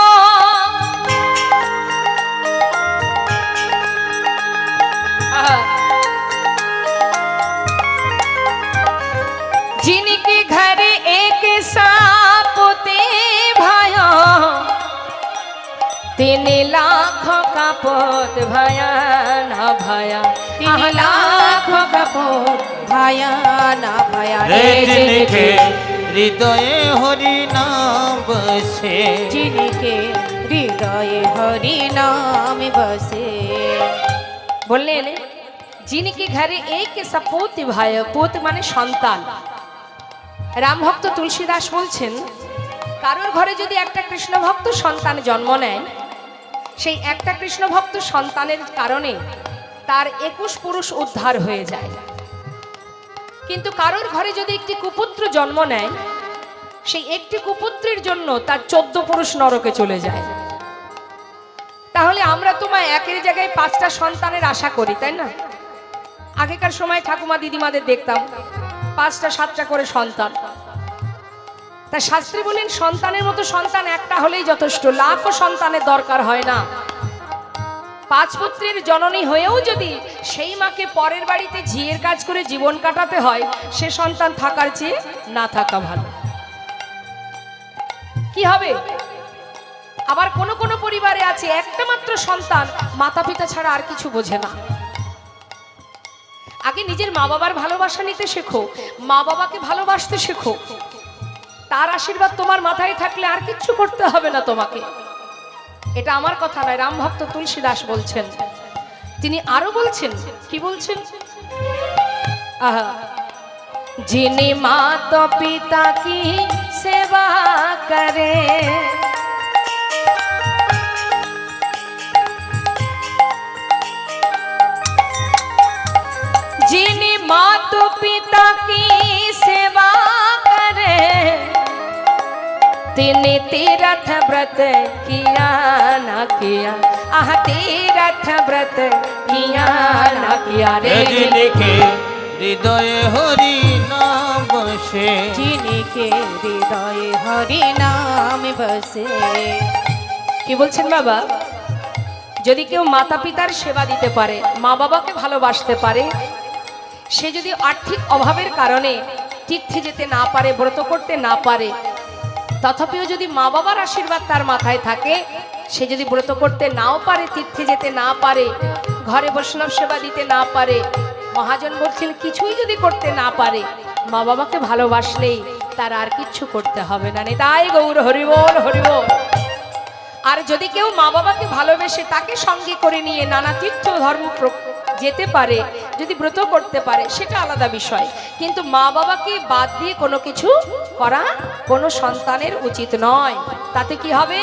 जिनके घरे एक सपूती भायो, 3 लाख का पोत भया ना भया, 3 लाख का पोत भया ना भया रे जिनके হৃদয়ে হরি নাম বসে, जिनके हृदय हरि नाम बसे। বললেন जिनके घरे एक सपूत भाई, পুত মানে সন্তান। রাম ভক্ত তুলসীদাস বলছেন, কারোর ঘরে যদি একটা কৃষ্ণ ভক্ত সন্তান জন্ম নেয়, সেই একটা কৃষ্ণ ভক্ত সন্তানের কারণে তার 21 পুরুষ উদ্ধার হয়ে যায়। কিন্তু কারোর ঘরে যদি একটি কুপুত্র জন্ম নেয়, সেই একটি কুপুত্রের জন্য তার 14 পুরুষ নরকে চলে যায়। তাহলে আমরা তোমায় একের জায়গায় 5টা সন্তানের আশা করি, তাই না? আগেকার সময় ঠাকুমা দিদিমাদের দেখতাম 5টা 7টা করে সন্তান। তা শাস্ত্রী বলেন, সন্তানের মতো সন্তান একটা হলেই যথেষ্ট, লাখও সন্তানের দরকার হয় না। 5 পুত্রের জননী হয়েও যদি সেই মাকে পরের বাড়িতে ঝিয়ের কাজ করে জীবন কাটাতে হয়, সে সন্তান থাকার চেয়ে না থাকা ভালো। কি হবে? আবার কোন কোন পরিবারে আছে একটা মাত্র সন্তান, মাতা পিতা ছাড়া আর কিছু বোঝে না। আগে নিজের মা বাবার ভালোবাসা নিতে শেখো, মা বাবাকে ভালোবাসতে শেখো। তার আশীর্বাদ তোমার মাথায় থাকলে আর কিচ্ছু করতে হবে না তোমাকে। এটা আমার কথা নয়, রাম ভক্ত তুলসীদাস বলছেন। তিনি আরো বলছেন, কি বলছেন? আহা, যিনি মাতা পিতা কি সেবা করে, যিনি माता पिता की सेवा करे, तिने तीर्थ व्रत किया ना किया, आह तीर्थ व्रत किया ना किया रे। जिनके হৃদয়ে হরি নাম বসে, जिनके हृदय हरि नाम बसे। কি বলছেন বাবা? যদি কেউ মাতা পিতার সেবা দিতে পারে, মা বাবাকে ভালোবাসতে পারে, সে যদি আর্থিক অভাবের কারণে তীর্থে যেতে না পারে, ব্রত করতে না পারে, তথাপিও যদি মা বাবার আশীর্বাদ তার মাথায় থাকে, সে যদি ব্রত করতে নাও পারে, তীর্থে যেতে না পারে, ঘরে বৈষ্ণব সেবা দিতে না পারে, মহাজন বলছেন কিছুই যদি করতে না পারে, মা বাবাকে ভালোবাসলেই তার আর কিচ্ছু করতে হবে না। তাই গৌর হরিবোল হরিবোল। আর যদি কেউ মা বাবাকে ভালোবেসে তাকে সঙ্গে করে নিয়ে নানা তীর্থ ধর্ম যেতে পারে, যদি ব্রত করতে পারে, সেটা আলাদা বিষয়। কিন্তু মা বাবাকে বাদ দিয়ে কোনো কিছু করা কোনো সন্তানের উচিত নয়। তাতে কি হবে?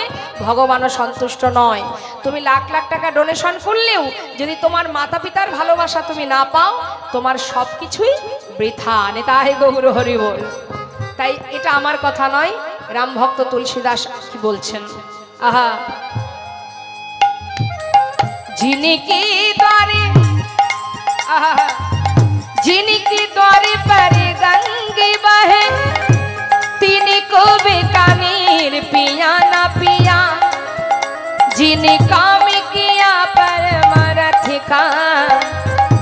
ভগবানও সন্তুষ্ট নয়। তুমি লাখ লাখ টাকা ডোনেশন করলেও যদি তোমার মাতা পিতার ভালোবাসা তুমি না পাও, তোমার সব কিছুই বৃথা। নেতাহে গৌর হরি বল। তাই এটা আমার কথা নয়, রাম ভক্ত তুলসীদাস কি বলছেন? আহা, जिनके द्वारे, जिनके द्वारे पर गंगे बहे, तिनको बीकानेर पिया ना पिया, जिने काम किया परमरथ का,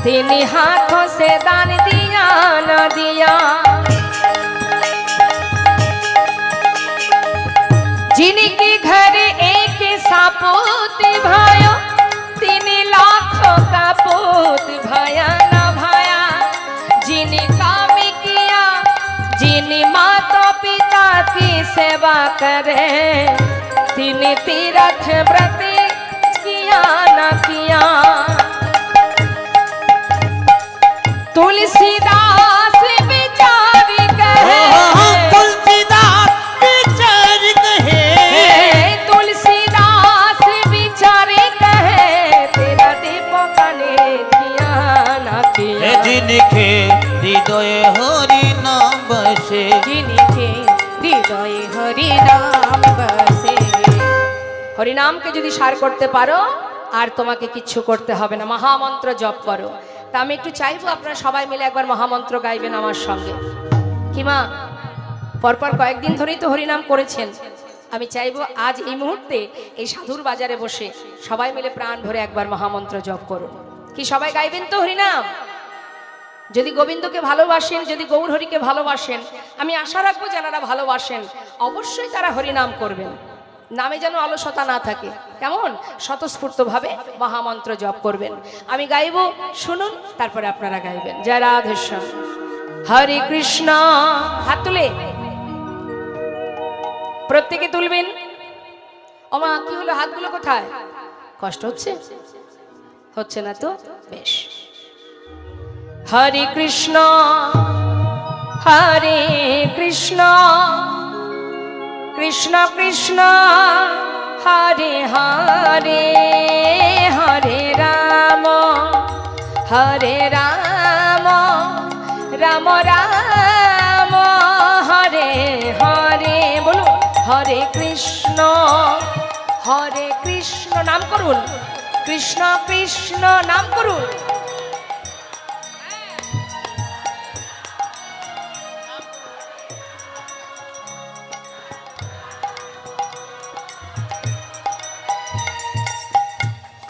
तिने हाथों से दान दिया ना दिया। जिनके घर एक सपूत भायो, 3 लाखों का पोत भया ना भया, जिने काम किया, जिने माता पिता की सेवा करे, तिने तीर्थ व्रत किया ना किया। तुलसीदास विचार कहे, তুলসীদাস বিচার কহে, तुलसीदास যিনিকে হৃদয়ে হরি নাম বসে যিনিকে হৃদয়ে হরি নাম বসে। হরিনামকে যদি সার করতে পারো আর তোমাকে কিচ্ছু করতে হবে না, মহামন্ত্র জপ করো। তা আমি একটু চাইবো আপনারা সবাই মিলে একবার মহামন্ত্র গাইবেন আমার সঙ্গে। কি মা, পরপর কয়েকদিন ধরেই তো হরিনাম করেছেন, আমি চাইবো আজ এই মুহূর্তে এই সাধুর বাজারে বসে সবাই মিলে প্রাণ ভরে একবার মহামন্ত্র জপ করুন। কি সবাই গাইবেন তো হরিনাম? যদি গোবিন্দকে ভালোবাসেন, যদি গৌর হরিকে ভালোবাসেন, আমি আশা রাখবো যারা ভালোবাসেন অবশ্যই তারা হরিনাম করবেন। নামে যেন অলসতা না থাকে, কেমন স্বতঃস্ফূর্তভাবে মহামন্ত্র জপ করবেন। আমি গাইব, শুনুন, তারপরে আপনারা গাইবেন। জয় রাধেশ্যাম। হরে কৃষ্ণ, হাত তুলে প্রত্যেকে তুলবেন। ওমা কি হলো, হাতগুলো কোথায়? কষ্ট হচ্ছে? হচ্ছে না তো, বেশ। হরে কৃষ্ণ হরে কৃষ্ণ কৃষ্ণ কৃষ্ণ হরে হরে, হরে রাম রাম রাম হরে হরে। বলুন হরে কৃষ্ণ নাম করুন, কৃষ্ণ কৃষ্ণ নাম করুন।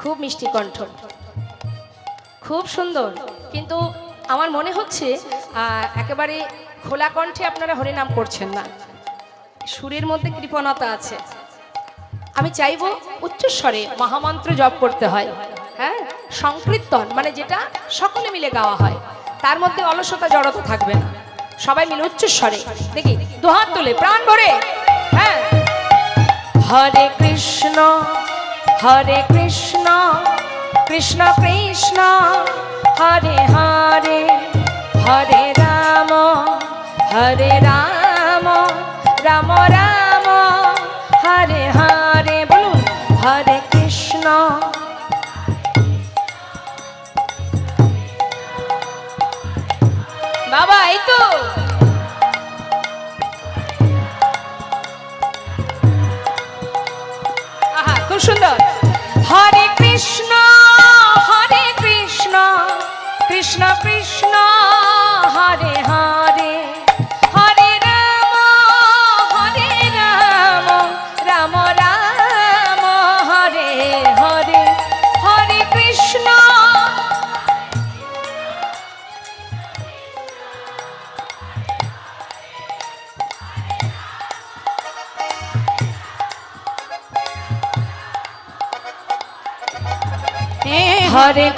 খুব মিষ্টি কণ্ঠ, খুব সুন্দর, কিন্তু আমার মনে হচ্ছে একেবারে খোলা কণ্ঠে আপনারা হরিনাম করছেন না, সুরের মধ্যে কৃপণতা আছে। আমি চাইবো উচ্চস্বরে মহামন্ত্র জপ করতে হয়, হ্যাঁ, সংকীর্তন মানে যেটা সকলে মিলে গাওয়া হয়, তার মধ্যে অলসতা জড়তা থাকবে না। সবাই মিলে উচ্চস্বরে দেখি, দুহাত তুলে প্রাণ ভরে, হ্যাঁ। হরে কৃষ্ণ কৃষ্ণ কৃষ্ণ হরে হরে, হরে রাম রাম রাম হরে হরে। বলুন হরে কৃষ্ণ বাবা, এই তো আহা, খুব সুন্দর। হরে কৃষ্ণ কৃষ্ণ কৃষ্ণ হরে হরে, হরে রাম রাম রাম হরে হরে, হরে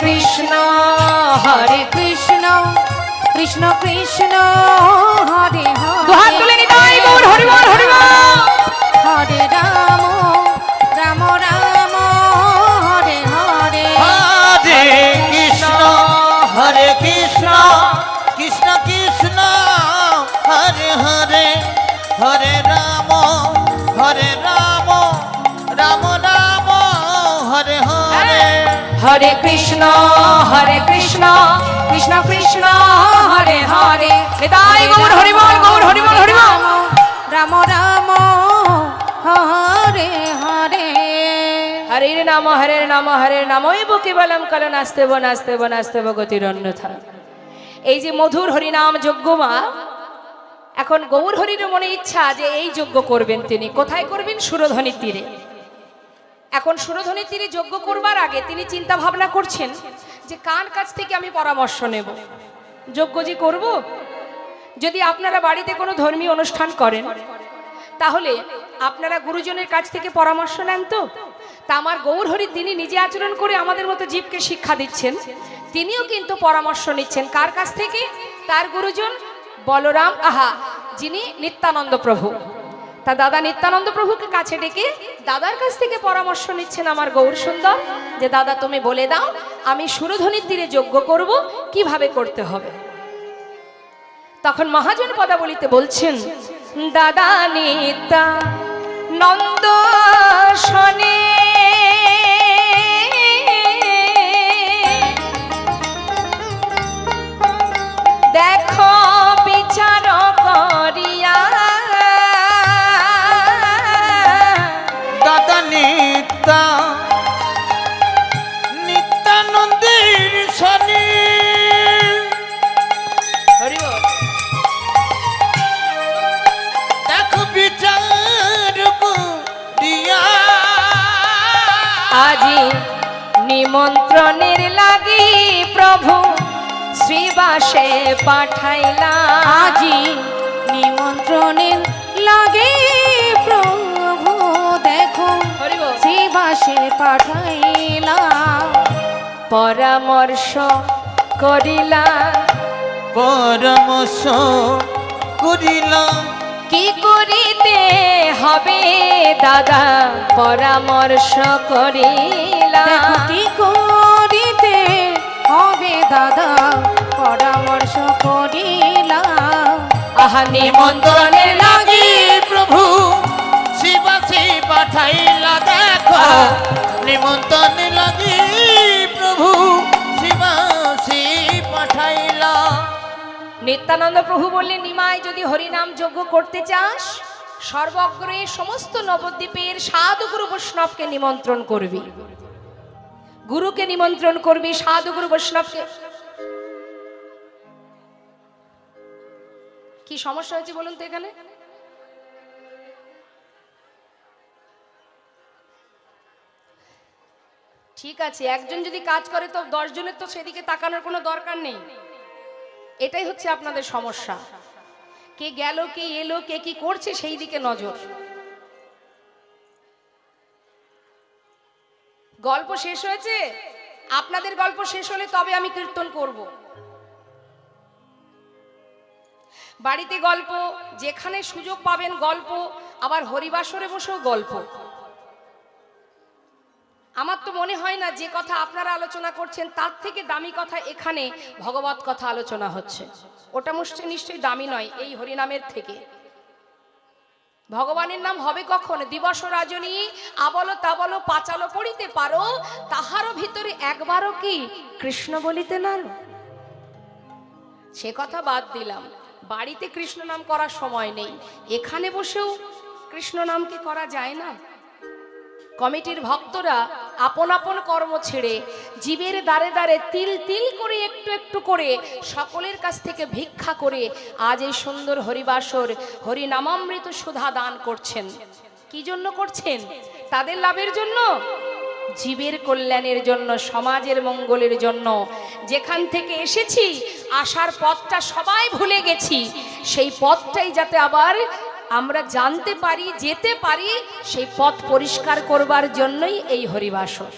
কৃষ্ণ হরে কৃষ্ণ কৃষ্ণ কৃষ্ণ হরে হরে। দুহাত তুলে নিতাই গৌর হরি বল, হরি বল। হরে রাম রাম রাম হরে হরে, হরে কৃষ্ণ কৃষ্ণ কৃষ্ণ হরে হরে, হরে রাম রাম রাম হরে হরে। হরে কৃষ্ণ কৃষ্ণ কৃষ্ণ হরে হরে। নিতাই গৌর হরি বল, গৌর হরি বল, হরি বল। রাম রাম হরে হরে, হরে নাম হরে নাম এব কেবলম কল নাস্তেব নাস্তেব নাস্তেব গতির অন্যথা। এই যে মধুর হরিনাম যজ্ঞ, মা এখন গৌর হরির মনে ইচ্ছা যে এই যজ্ঞ করবেন। তিনি কোথায় করবেন? সুরধনির তীরে। এখন সুরধনির তীরে যজ্ঞ করবার আগে তিনি চিন্তা ভাবনা করছেন যে কার কাছ থেকে আমি পরামর্শ নেব, যজ্ঞ যে করব। যদি আপনারা বাড়িতে কোনো ধর্মীয় অনুষ্ঠান করেন তাহলে আপনারা গুরুজনের কাছ থেকে পরামর্শ নেন তো। তা আমার গৌরহরি তিনি নিজে আচরণ করে আমাদের মতো জীবকে শিক্ষা দিচ্ছেন, তিনিও কিন্তু পরামর্শ নিচ্ছেন কার কাছ থেকে? তার গুরুজন বলরাম, যিনি নিত্যানন্দ প্রভু। তা দাদা নিত্যানন্দ প্রভুকে কাছে ডেকে দাদার কাছ থেকে পরামর্শ নিচ্ছেন আমার গৌর সুন্দর, যে দাদা তুমি বলে দাও আমি সুরধনির তীরে যজ্ঞ করব, কিভাবে করতে হবে। তখন মহাজন পদাবলিতে বলছেন, দাদা নিত্যানন্দ শনে প্রভু শ্রীবাসে পাঠাইলা আজি নিমন্ত্রণের লাগে প্রভু দেখো হরি বল। শ্রীবাসে পাঠাইলা পরামর্শ করিলা পরামর্শ করিলাম কি করিতে হবে দাদা পরামর্শ করিলা দেখো কি করিতে হবে দাদা পরামর্শ করিলা আহা নিমন্ত্রণের লাগি প্রভু শিবাসী পাঠাইলা দেখো নিমন্ত্রণ লাগি প্রভু শিবাসী পাঠাইলা। নিত্যানন্দ প্রভু বললেন নিমাই যদি হরিনাম যজ্ঞ করতে চাস সর্বগ্রে সমস্ত নবদ্বীপের সাধু গুরু বৈষ্ণবকে নিমন্ত্রণ করবি, গুরুকে নিমন্ত্রণ করবি, সাধু গুরু বৈষ্ণবকে। কি সমস্যা হয়েছে বলুন তো এখানে? ঠিক আছে, একজন যদি কাজ করে তো 10 জনের তো সেদিকে তাকানোর কোনো দরকার নেই। এটাই হচ্ছে আপনাদের সমস্যা, কে গেল কে এলো কে কি করছে সেই দিকে নজর। গল্প শেষ হয়েছে, আপনাদের গল্প শেষ হলে তবে আমি কীর্তন করব। বাড়িতে গল্প, যেখানে সুযোগ পাবেন গল্প, আবার হরিবাসরে বসেও গল্প। আমার তো মনে হয় না যে কথা আপনারা আলোচনা করছেন তার থেকে দামি কথা এখানে ভগবত কথা আলোচনা হচ্ছে। ওটা নিশ্চয়ই দামি নয় এই হরিনামের থেকে। ভগবানের নাম হবে কখন? দিবস রাজনী আবল তাবল পাচালো পড়িতে পারো, তাহারও ভিতরে একবারও কি কৃষ্ণ বলিতে না? সে কথা বাদ দিলাম, বাড়িতে কৃষ্ণ নাম করার সময় নেই, এখানে বসেও কৃষ্ণ নামকে করা যায় না? কমিটির ভক্তরা আপন আপন কর্ম ছেড়ে জীবের দ্বারে দ্বারে তিল তিল করে একটু একটু করে সকলের কাছ থেকে ভিক্ষা করে আজ এই সুন্দর হরিবাসর হরিনামামৃত সুধা দান করছেন। কি জন্য করছেন? তাদের লাভের জন্য, জীবের কল্যাণের জন্য, সমাজের মঙ্গলের জন্য। যেখান থেকে এসেছি আসার পথটা সবাই ভুলে গেছি, সেই পথটাই যাতে আবার আমরা জানতে পারি, যেতে পারি, সেই পথ পরিষ্কার করবার জন্যই এই হরিবাসর।